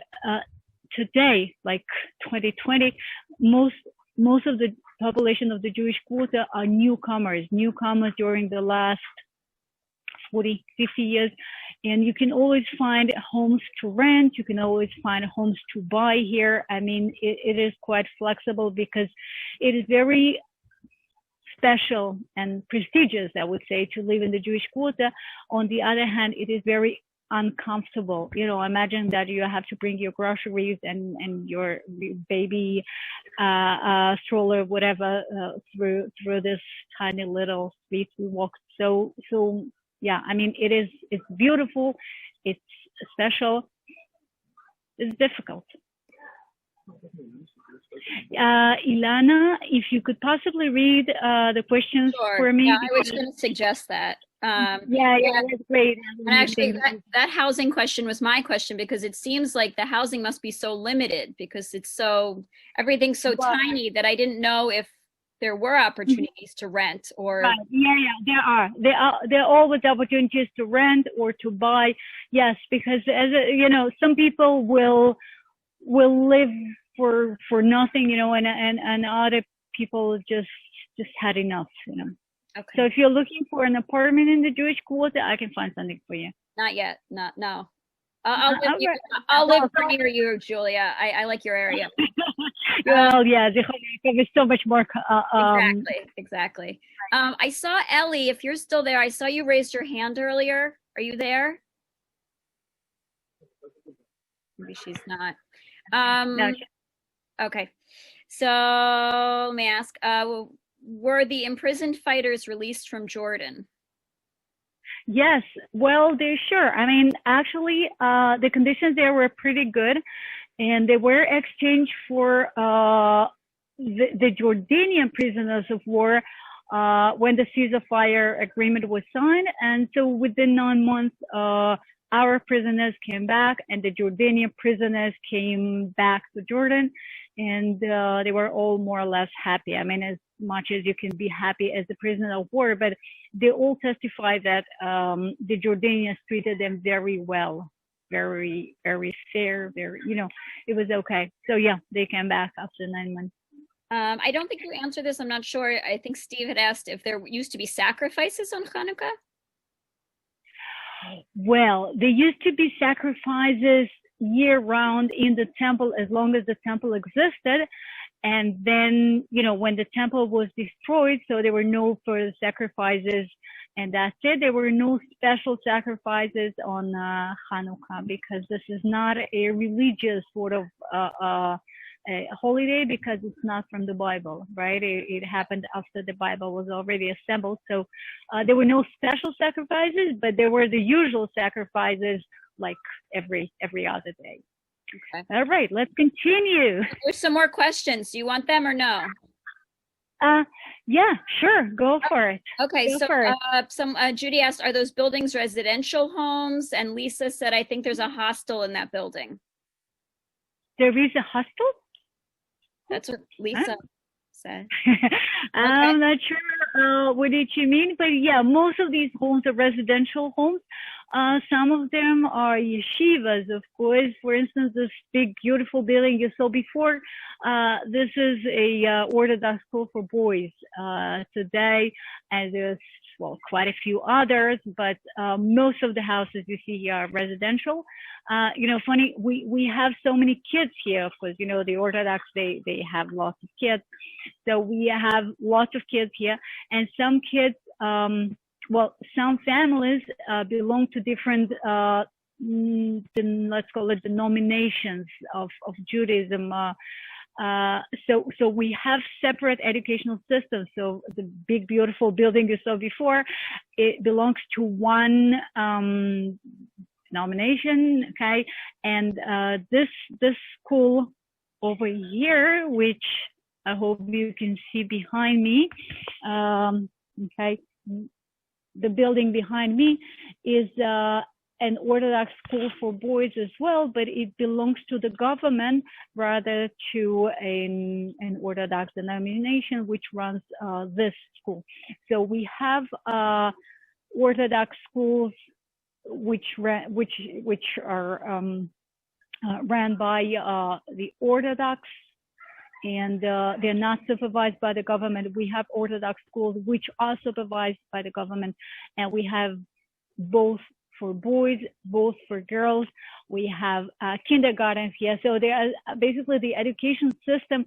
[SPEAKER 2] today, like 2020, most of the population of the Jewish quarter are newcomers during the last 40, 50 years. And you can always find homes to rent. You can always find homes to buy here. I mean, it is quite flexible, because it is very special and prestigious, I would say, to live in the Jewish quarter. On the other hand, it is very uncomfortable. You know, imagine that you have to bring your groceries and your baby stroller, whatever, through this tiny little street we walk. So yeah, I mean, it's beautiful, it's special, it's difficult. Ilana, if you could possibly read the questions for me.
[SPEAKER 3] Yeah, I was going to suggest that.
[SPEAKER 2] Yeah, that's great.
[SPEAKER 3] And actually, that housing question was my question, because it seems like the housing must be so limited because everything's so tiny that I didn't know if there were opportunities to rent or.
[SPEAKER 2] Right. There are. There are always opportunities to rent or to buy. Yes, because some people will live for nothing, and other people just had enough,
[SPEAKER 3] Okay.
[SPEAKER 2] So if you're looking for an apartment in the Jewish quarter, I can find something for you.
[SPEAKER 3] Not yet. No. I'll live near you, Julia. I like your area.
[SPEAKER 2] Well, yeah, there's so much more.
[SPEAKER 3] Exactly. I saw Ellie. If you're still there, I saw you raised your hand earlier. Are you there? Maybe she's not.
[SPEAKER 2] No.
[SPEAKER 3] Okay. So let me ask, were the imprisoned fighters released from Jordan?
[SPEAKER 2] Yes. Well, sure. I mean, actually, the conditions there were pretty good, and they were exchanged for the Jordanian prisoners of war when the ceasefire agreement was signed. And so within 9 months, our prisoners came back, and the Jordanian prisoners came back to Jordan, and they were all more or less happy. I mean, as much as you can be happy as a prisoner of war, but they all testified that the Jordanians treated them very well, very, very fair, very, it was okay. So yeah, they came back after 9 months.
[SPEAKER 3] I don't think you answered this. I'm not sure. I think Steve had asked if there used to be sacrifices on Hanukkah.
[SPEAKER 2] Well, there used to be sacrifices year-round in the temple as long as the temple existed. And then, when the temple was destroyed, so there were no further sacrifices. And that's it. There were no special sacrifices on Hanukkah, because this is not a religious sort of a holiday, because it's not from the Bible, right? It happened after the Bible was already assembled. So there were no special sacrifices, but there were the usual sacrifices like every other day.
[SPEAKER 3] Okay.
[SPEAKER 2] All right, let's continue.
[SPEAKER 3] There's some more questions. Do you want them or no?
[SPEAKER 2] Yeah, sure. Go for it.
[SPEAKER 3] Okay, Judy asked, are those buildings residential homes? And Lisa said, I think there's a hostel in that building.
[SPEAKER 2] There is a hostel?
[SPEAKER 3] That's what Lisa said.
[SPEAKER 2] I'm not sure what did she mean, but yeah, most of these homes are residential homes. Some of them are yeshivas, of course. For instance, this big, beautiful building you saw before, this is a Orthodox school for boys today, and there's quite a few others, but most of the houses you see here are residential. Funny, we have so many kids here, of course, the Orthodox, they have lots of kids. So we have lots of kids here, and some kids, some families belong to different, let's call it denominations of Judaism. So we have separate educational systems. So the big, beautiful building you saw before, it belongs to one denomination, okay? And this school over here, which I hope you can see behind me, okay? The building behind me is an Orthodox school for boys as well, but it belongs to the government rather to an Orthodox denomination which runs this school. So we have Orthodox schools which are ran by the Orthodox, and they're not supervised by the government. We have Orthodox schools which are supervised by the government, and we have both for boys, both for girls. We have kindergartens here. So there are basically the education system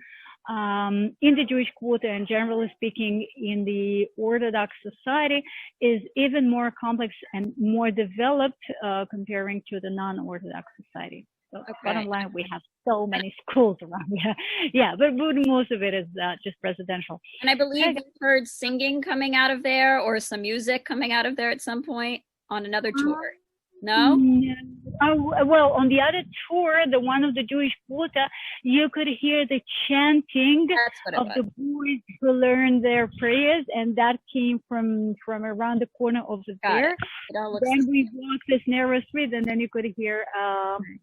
[SPEAKER 2] in the Jewish quarter, and generally speaking in the Orthodox society, is even more complex and more developed comparing to the non-Orthodox society. So bottom line, we have so many schools around here. Yeah, but most of it is just residential.
[SPEAKER 3] And I believe you heard singing coming out of there, or some music coming out of there at some point on another tour. No?
[SPEAKER 2] No. Oh, well, on the other tour, the one of the Jewish quota, you could hear the chanting
[SPEAKER 3] That's what it
[SPEAKER 2] of
[SPEAKER 3] was.
[SPEAKER 2] the boys who learned their prayers, and that came from around the corner over
[SPEAKER 3] Got
[SPEAKER 2] there.
[SPEAKER 3] it. It all looks
[SPEAKER 2] Then
[SPEAKER 3] the
[SPEAKER 2] we
[SPEAKER 3] same.
[SPEAKER 2] walked this narrow street, and then you could hear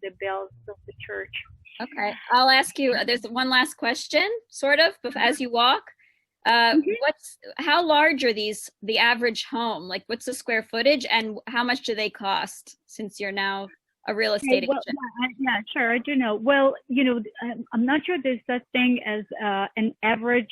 [SPEAKER 2] the bells of the church.
[SPEAKER 3] Okay, I'll ask you, there's one last question, sort of, as you walk. How large are the average home? Like, what's the square footage and how much do they cost, since you're now a real estate
[SPEAKER 2] Well,
[SPEAKER 3] agent?
[SPEAKER 2] yeah, sure, I do know. Well, I'm not sure there's such thing as an average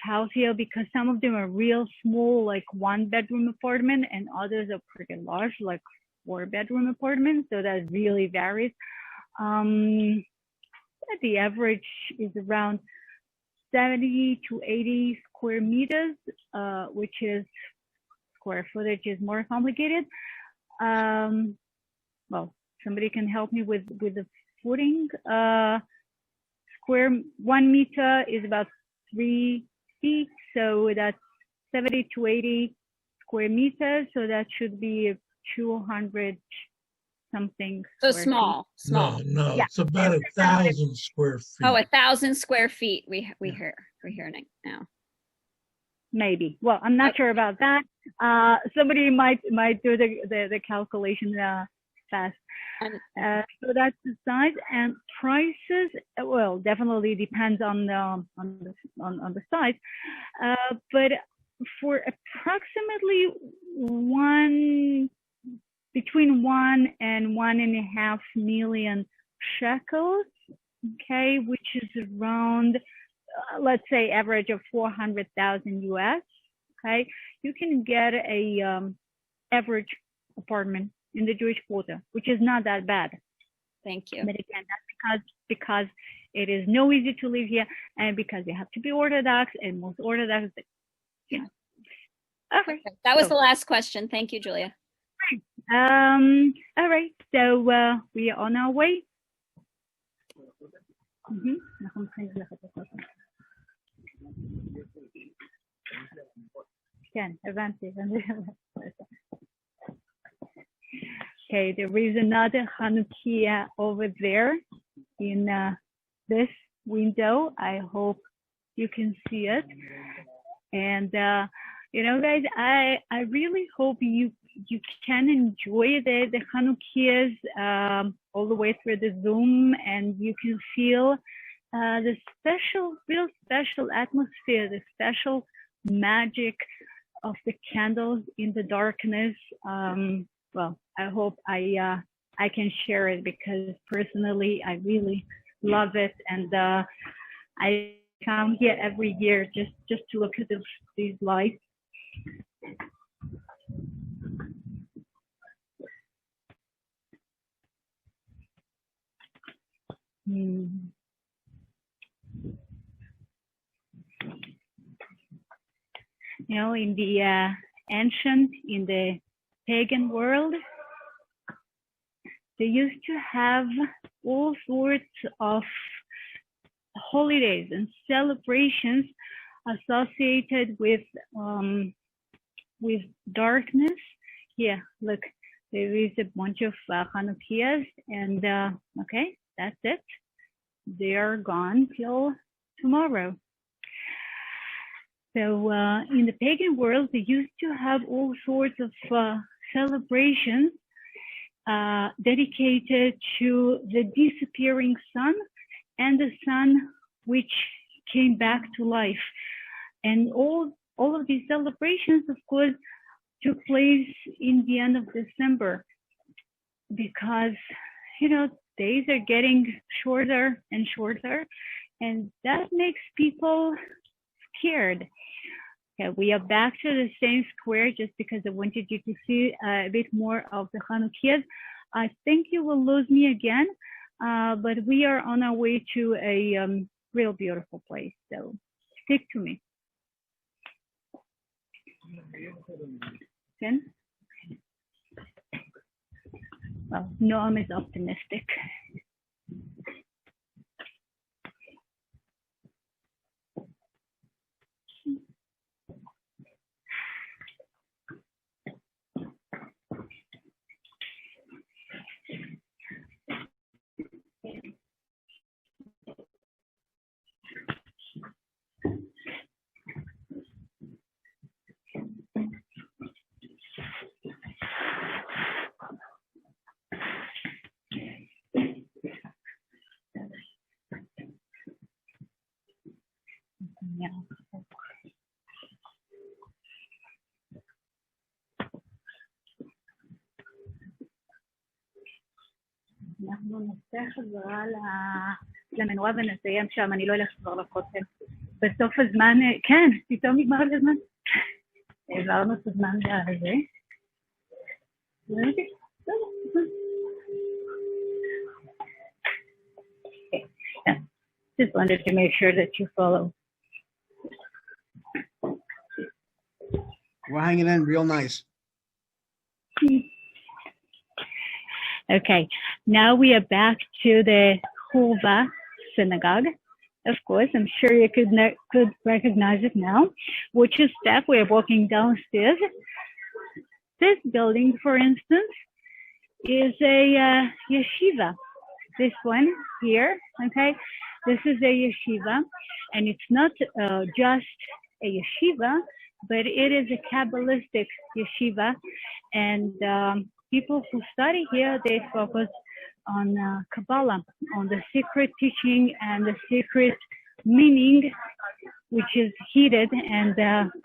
[SPEAKER 2] house here, because some of them are real small, like 1-bedroom apartment, and others are pretty large, like 4-bedroom apartments. So that really varies. The average is around 70 to 80 square meters, which is square footage is more complicated. Well, somebody can help me with the footing. 1 meter is about 3 feet, so that's 70 to 80 square meters. So that should be 200 something.
[SPEAKER 3] So small.
[SPEAKER 7] No,
[SPEAKER 2] Yeah.
[SPEAKER 7] it's about 1,000 square feet.
[SPEAKER 3] Oh, 1,000 square feet. We're hearing now.
[SPEAKER 2] Maybe. Well, I'm not sure about that. Somebody might do the calculation fast. So that's the size and prices. Well, definitely depends on the size. But for approximately between 1 and 1.5 million shekels, okay, which is around, let's say, average of 400,000 US. Okay, you can get a average apartment in the Jewish quarter, which is not that bad.
[SPEAKER 3] Thank you.
[SPEAKER 2] But again, that's because it is no easy to live here, and because you have to be Orthodox, and most Orthodox, Okay.
[SPEAKER 3] That was the last question. Thank you, Julia.
[SPEAKER 2] All right. So we are on our way. Okay, there is another Hanukkah over there in this window. I hope you can see it. And guys, I really hope you can enjoy the Hanukkahs all the way through the Zoom, and you can feel the real special atmosphere, the special magic of the candles in the darkness. Well, I hope I can share it, because personally I really love it, and I come here every year just to look at these lights. In the in the pagan world, they used to have all sorts of holidays and celebrations associated with darkness. Yeah, look, there is a bunch of Hanukkahs, and okay, that's it. They are gone till tomorrow. So in the pagan world, they used to have all sorts of celebrations dedicated to the disappearing sun and the sun which came back to life. And all of these celebrations, of course, took place in the end of December, because, days are getting shorter and shorter, and that makes people scared. Okay, we are back to the same square, just because I wanted you to see a bit more of the Hanukkahs. I think you will lose me again, but we are on our way to a real beautiful place, so stick to me. Ken? Well, Noam is optimistic. אנחנו נעשה חזרה למנורה ונסיים שם, אני לא אלך כבר לכותל. בסוף הזמן, כן, פתאום נגמר לי הזמן. העברנו את הזמן הזה. Just wanted to make sure that you follow.
[SPEAKER 4] We're hanging in real nice.
[SPEAKER 2] Okay, now we are back to the Hoover Synagogue. Of course, I'm sure you could recognize it now. Which is step, we are walking downstairs. This building, for instance, is a yeshiva. This one here, okay, this is a yeshiva, and it's not just a yeshiva, but it is a Kabbalistic yeshiva, and people who study here, they focus on Kabbalah, on the secret teaching and the secret meaning, which is hidden and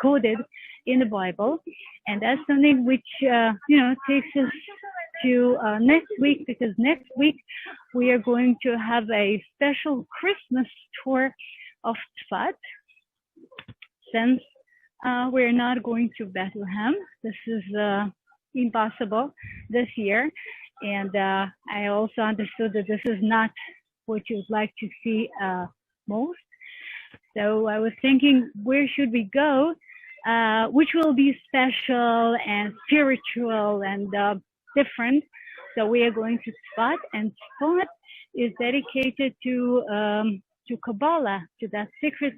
[SPEAKER 2] coded in the Bible. And that's something which, takes us to next week, because next week we are going to have a special Christmas tour of Tzfat. Since we're not going to Bethlehem, this is impossible this year. And I also understood that this is not what you'd like to see most. So I was thinking, where should we go, which will be special and spiritual and different. So we are going to Tzfat, and Tzfat is dedicated to Kabbalah, to that secret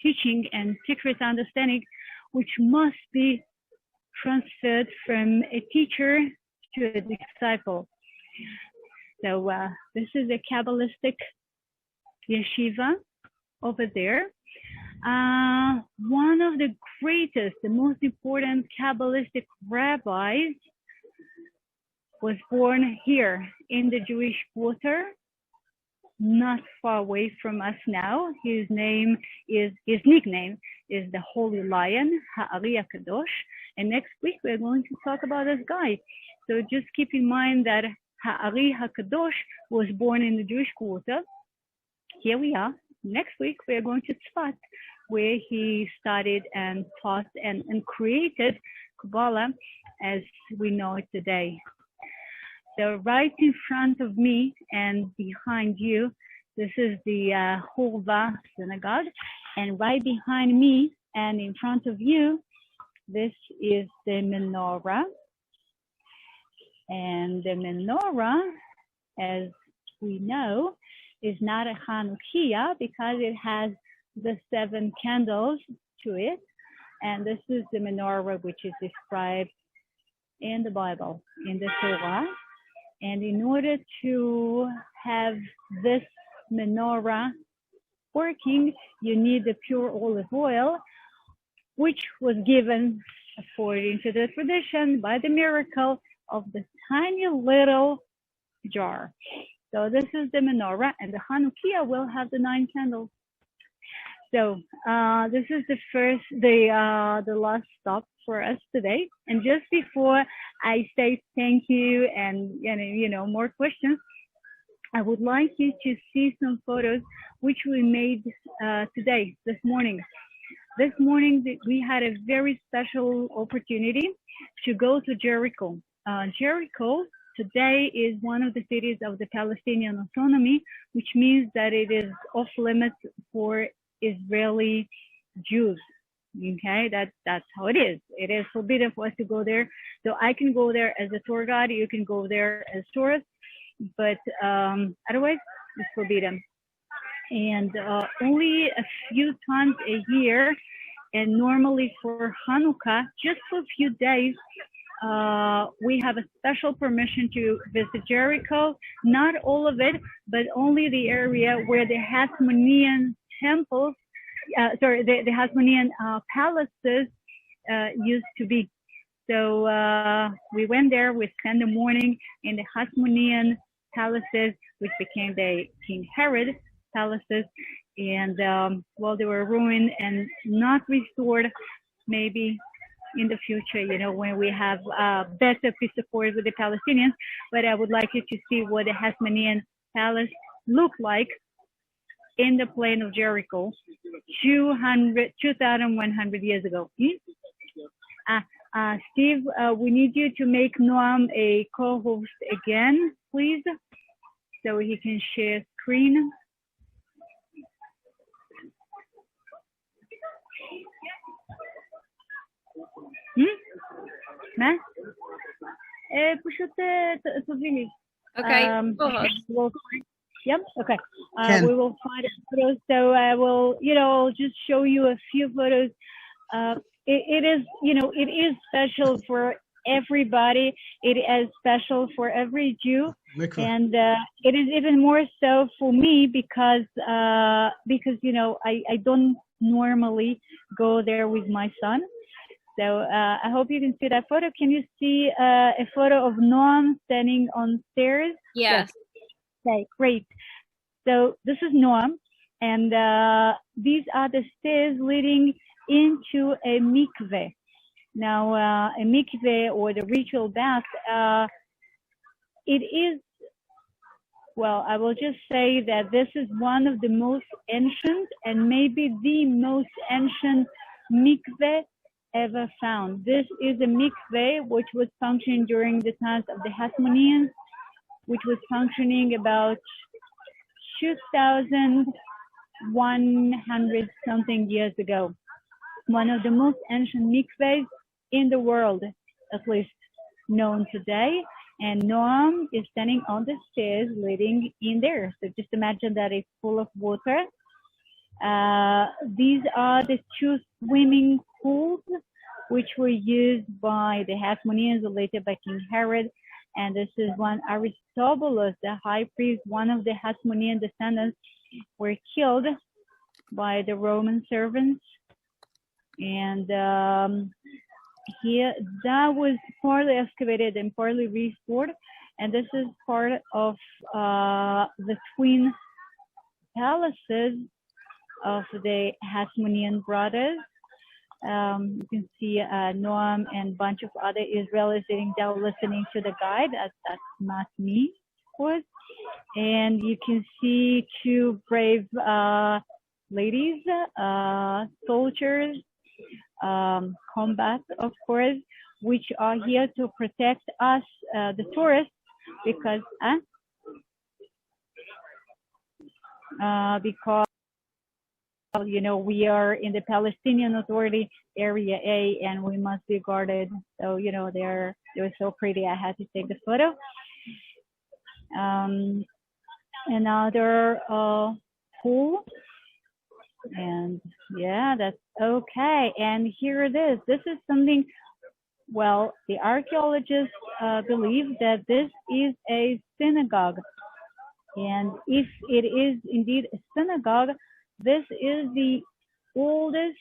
[SPEAKER 2] teaching and secret understanding, which must be transferred from a teacher to a disciple. So this is a Kabbalistic yeshiva over there. One of the greatest, the most important Kabbalistic rabbis was born here in the Jewish quarter, not far away from us now. His nickname is the Holy Lion, Ha'ari HaKadosh. And next week we're going to talk about this guy. So just keep in mind that Ha'ari HaKadosh was born in the Jewish quarter. Here we are. Next week we're going to Tzfat, where he studied and taught and created Kabbalah as we know it today. So right in front of me and behind you, this is the Hoover Synagogue. And right behind me and in front of you, this is the Menorah. And the Menorah, as we know, is not a Hanukiah because it has the 7 candles to it. And this is the Menorah which is described in the Bible, in the Torah. And in order to have this menorah working, you need the pure olive oil, which was given, according to the tradition, by the miracle of the tiny little jar. So this is the menorah, and the Hanukiah will have the 9 candles. So this is the last stop for us today. And just before I say thank you and more questions, I would like you to see some photos which we made this morning. This morning we had a very special opportunity to go to Jericho. Jericho today is one of the cities of the Palestinian autonomy, which means that it is off limits for Israeli Jews. Okay, that's how it is. It is forbidden for us to go there. So I can go there as a tour guide. You can go there as tourists, but otherwise it's forbidden. And only a few times a year, and normally for Hanukkah, just for a few days, we have a special permission to visit Jericho. Not all of it, but only the area where the Hasmonean temples, the Hasmonean palaces used to be. So we went there. We spent the morning in the Hasmonean palaces, which became the King Herod palaces. And they were ruined and not restored maybe in the future, when we have better peace accord with the Palestinians. But I would like you to see what the Hasmonean palace looked like in the plain of Jericho 2,100 years ago. Steve, we need you to make Noam a co-host again, please, so he can share screen. מה? פשוט תביא לי.
[SPEAKER 3] Okay.
[SPEAKER 2] Yep. Okay. We will find photos. So I will, just show you a few photos. It is special for everybody. It is special for every Jew, and it is even more so for me because I don't normally go there with my son. So I hope you can see that photo. Can you see a photo of Noam standing on stairs?
[SPEAKER 3] Yes.
[SPEAKER 2] Okay, great. So this is Noam, and these are the stairs leading into a mikveh. Now, a mikveh, or the ritual bath, it is, well, I will just say that this is one of the most ancient and maybe the most ancient mikveh ever found. This is a mikveh which was functioning during the times of the Hasmoneans, which was functioning about 2,100 something years ago. One of the most ancient mikvehs in the world, at least known today. And Noam is standing on the stairs leading in there. So just imagine that it's full of water. These are the two swimming pools which were used by the Hasmoneans, later by King Herod. And this is one Aristobulus, the high priest, one of the Hasmonean descendants, were killed by the Roman servants. And here, that was partly excavated and partly restored. And this is part of the twin palaces of the Hasmonean brothers. You can see Noam and a bunch of other Israelis sitting down listening to the guide. That's not me, of course. And you can see two brave ladies, soldiers, combat, of course, which are here to protect us, the tourists, because we are in the Palestinian Authority Area A, and we must be guarded. So they're so pretty. I had to take the photo. Another pool, and yeah, that's okay. And here it is. This is something. Well, the archaeologists believe that this is a synagogue, and if it is indeed a synagogue, this is the oldest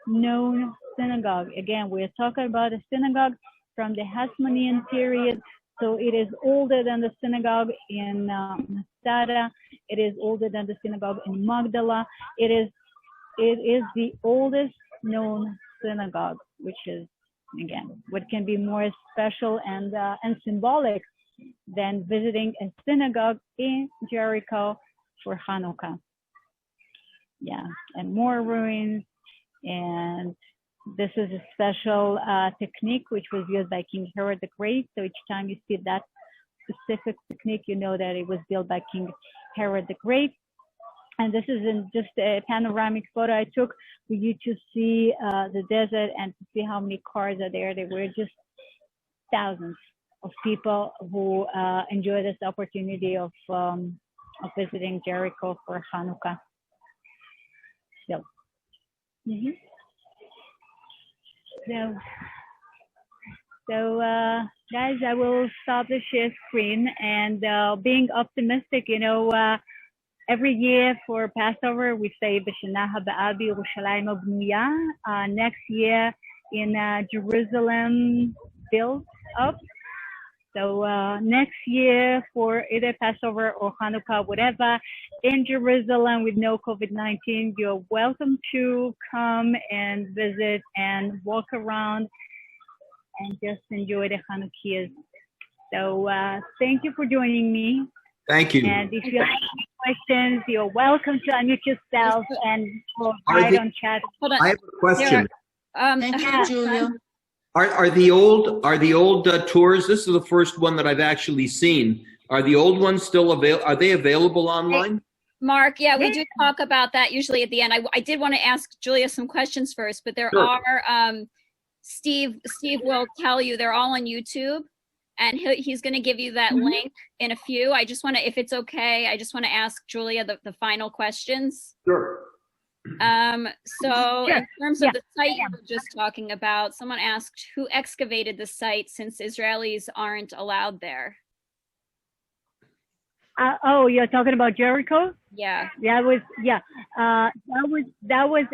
[SPEAKER 2] known synagogue. Again, we're talking about a synagogue from the Hasmonean period, so it is older than the synagogue in Masada. It is older than the synagogue in Magdala. It is the oldest known synagogue, which is, again, what can be more special and symbolic than visiting a synagogue in Jericho for Hanukkah. Yeah, and more ruins. And this is a special technique which was used by King Herod the Great. So each time you see that specific technique, you know that it was built by King Herod the Great. And this isn't just a panoramic photo I took for you to see the desert and to see how many cars are there. There were just thousands of people who enjoy this opportunity of visiting Jericho for Hanukkah. So, so guys, I will stop the share screen, and being optimistic, every year for Passover, we say B'Shana Haba'a B'Yerushalayim B'nuya. Next year in Jerusalem built up. So next year for either Passover or Hanukkah, whatever, in Jerusalem with no COVID-19, you're welcome to come and visit and walk around and just enjoy the Hanukkias. So thank you for joining me.
[SPEAKER 6] Thank you.
[SPEAKER 2] And if you have any questions, you're welcome to unmute yourself and write on chat.
[SPEAKER 3] Hold on.
[SPEAKER 6] I have a question.
[SPEAKER 8] Thank you, Julia.
[SPEAKER 6] Are the old tours? This is the first one that I've actually seen. Are the old ones still available? Are they available online?
[SPEAKER 3] Mark, yeah, we do talk about that usually at the end. I did want to ask Julia some questions first, but there
[SPEAKER 6] Sure.
[SPEAKER 3] are, Steve will tell you they're all on YouTube, and he's going to give you that link in a few. I just want to, if it's okay, I just want to ask Julia the final questions.
[SPEAKER 6] Sure.
[SPEAKER 3] So in terms of the site you were just talking about, someone asked who excavated the site since Israelis aren't allowed there.
[SPEAKER 2] Oh, you're talking about Jericho?
[SPEAKER 3] Yeah.
[SPEAKER 2] That was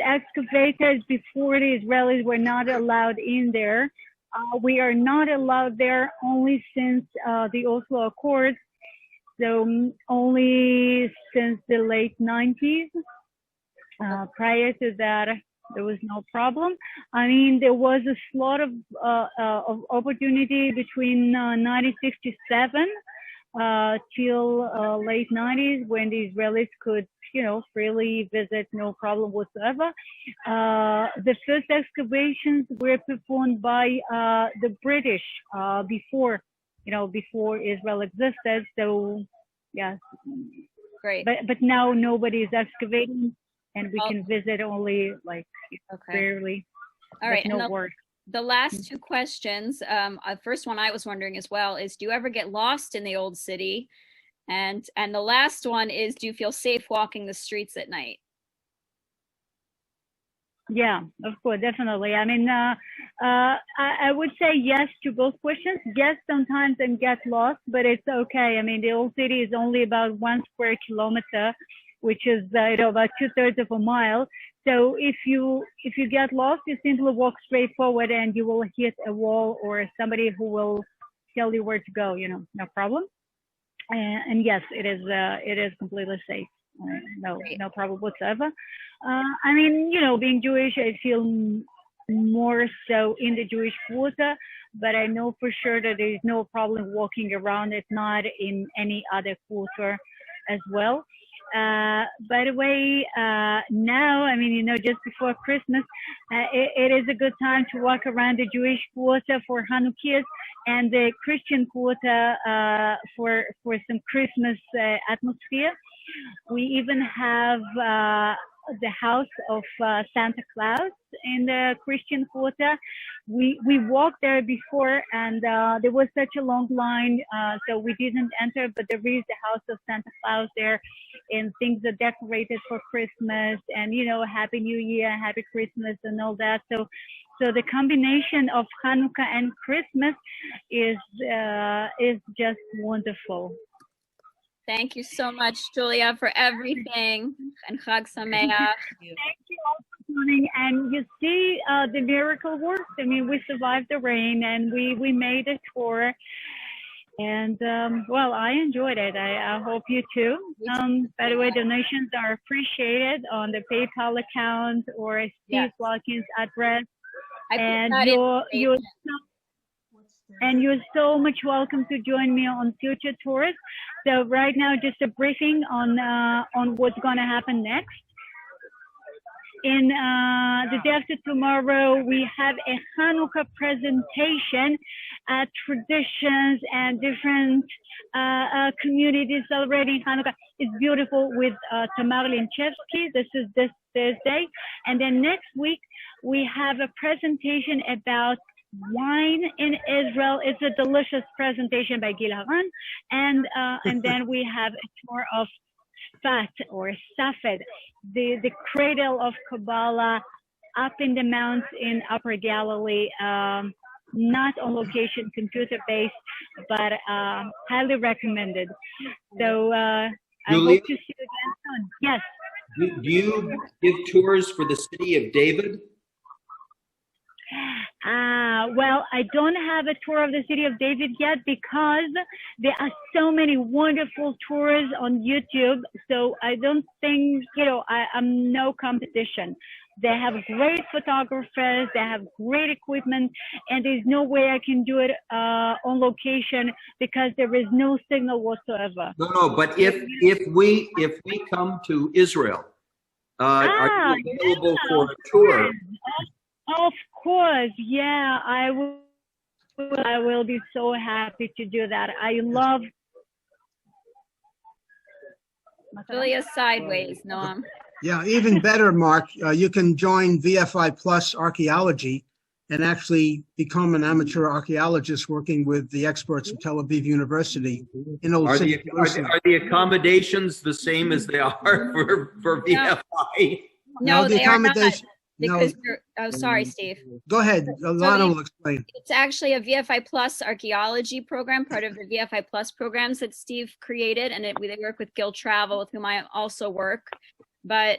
[SPEAKER 2] excavated before the Israelis were not allowed in there. We are not allowed there only since the Oslo Accords, so only since the late 90s. Prior to that, there was no problem. I mean, there was a lot of opportunity between 1967 till late 90s when the Israelis could, freely visit, no problem whatsoever. The first excavations were performed by the British before Israel existed. So, yes.
[SPEAKER 3] Great.
[SPEAKER 2] But now nobody is excavating, and we can visit only rarely.
[SPEAKER 3] All right.
[SPEAKER 2] No work.
[SPEAKER 3] The last two questions, first one I was wondering as well is, do you ever get lost in the old city? And the last one is, do you feel safe walking the streets at night?
[SPEAKER 2] Yeah, of course, definitely. I mean, I would say yes to both questions. Yes, sometimes I get lost, but it's okay. I mean, the old city is only about 1 square kilometer, which is about 2/3 of a mile. So if you get lost, you simply walk straight forward and you will hit a wall or somebody who will tell you where to go. No problem. And yes, it is completely safe. No problem whatsoever. I mean, being Jewish, I feel more so in the Jewish quarter, but I know for sure that there is no problem walking around. It's not in any other quarter as well. By the way, now, I mean, just before Christmas, it is a good time to walk around the Jewish quarter for Hanukkias and the Christian quarter for some Christmas atmosphere. We even have the house of Santa Claus in the Christian quarter. We walked there before, and there was such a long line, so we didn't enter, but there is the house of Santa Claus there, and things are decorated for Christmas, and Happy New Year, Happy Christmas, and all that. So the combination of Hanukkah and Christmas is just wonderful.
[SPEAKER 3] Thank you so much, Julia, for everything, and Chag Sameach.
[SPEAKER 2] Thank you all for coming. And you see, the miracle works. I mean, we survived the rain, and we made a tour. And well, I enjoyed it. I hope you too. By the way, donations are appreciated on the PayPal account or Steve Larkin's address. And you're so much welcome to join me on future tours. So right now, just a briefing on what's going to happen next. In the day after tomorrow, we have a Hanukkah presentation, traditions and different communities celebrating Hanukkah. It's beautiful with Tamar Linchevsky. This is this Thursday. And then next week, we have a presentation about wine in Israel. It's a delicious presentation by Gil Haran. And then we have a tour of Sfat or Safed, the cradle of Kabbalah up in the mountains in Upper Galilee, not on location, computer-based, but highly recommended. So I hope to see you again soon. Yes.
[SPEAKER 6] Do you give tours for the city of David?
[SPEAKER 2] Well, I don't have a tour of the city of David yet because there are so many wonderful tours on YouTube. So I don't think, I'm no competition. They have great photographers. They have great equipment, and there's no way I can do it on location because there is no signal whatsoever.
[SPEAKER 6] No, but if we come to Israel, are you available for a tour?
[SPEAKER 2] Of course, yeah, I will. I will be so happy to do that. I love.
[SPEAKER 3] Julia sideways, Noam.
[SPEAKER 4] Yeah, even better, Mark. You can join VFI Plus Archaeology and actually become an amateur archaeologist working with the experts from Tel Aviv University in Old
[SPEAKER 6] Are
[SPEAKER 4] City.
[SPEAKER 6] are the accommodations the same as they are for VFI?
[SPEAKER 3] No,
[SPEAKER 4] the
[SPEAKER 3] they are not.
[SPEAKER 4] accommodation.
[SPEAKER 3] Because oh, sorry, Steve.
[SPEAKER 4] Go ahead. Alana will explain.
[SPEAKER 3] It's actually a VFI Plus archaeology program, part of the VFI Plus programs that Steve created, and they work with Guild Travel, with whom I also work. But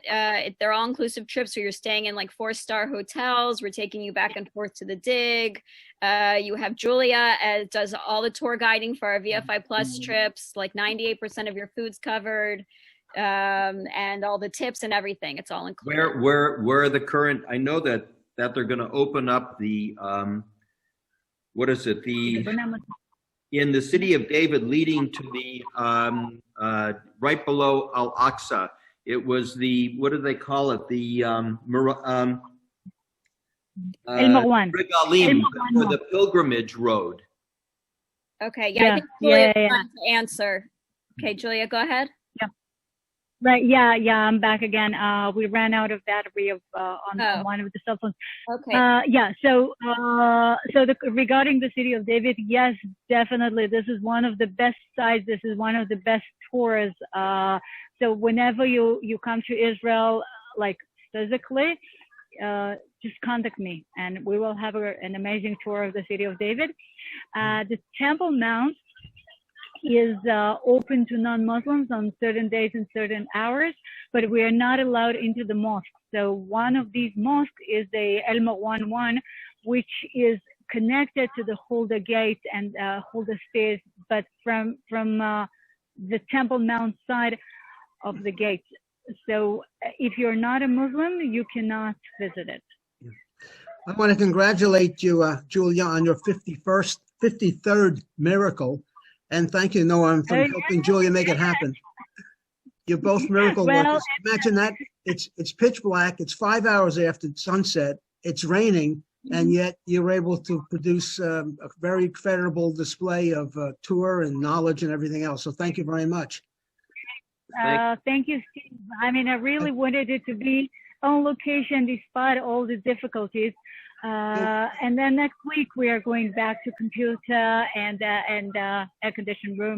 [SPEAKER 3] they're all inclusive trips where you're staying in like 4-star hotels. We're taking you back and forth to the dig. You have Julia does all the tour guiding for our VFI Plus trips. Like 98% of your food's covered, and all the tips and everything. It's all included.
[SPEAKER 6] Where are the current? I know that they're going to open up the what is it? In the city of David, leading to the right below Al Aqsa. It was the, what do they call it? The
[SPEAKER 2] Regalim,
[SPEAKER 6] for the pilgrimage road.
[SPEAKER 3] Okay, yeah, I think Julia wants to answer. Okay, Julia, go ahead.
[SPEAKER 2] Yeah. Right, yeah, I'm back again. We ran out of battery on one of the cell phones.
[SPEAKER 3] Okay.
[SPEAKER 2] Yeah, so regarding the city of David, yes, definitely. This is one of the best sites. This is one of the best tours. So whenever you come to Israel, like physically, just contact me and we will have an amazing tour of the city of David. The Temple Mount is open to non-Muslims on certain days and certain hours, but we are not allowed into the mosque. So one of these mosques is the El Marwan one, which is connected to the Hulda Gate and Hulda Stairs, but from the Temple Mount side of the gate. So if you're not a Muslim, you cannot visit it.
[SPEAKER 4] I want to congratulate you, Julia, on your 53rd miracle. And thank you, Noam, for helping Julia make it happen. You're both miracle workers. Imagine that. It's pitch black. It's 5 hours after sunset. It's raining. And yet you're able to produce a very credible display of tour and knowledge and everything else. So thank you very much.
[SPEAKER 2] Thank you, Steve. I mean, I really wanted it to be on location despite all the difficulties. And then next week we are going back to computer and air-conditioned room.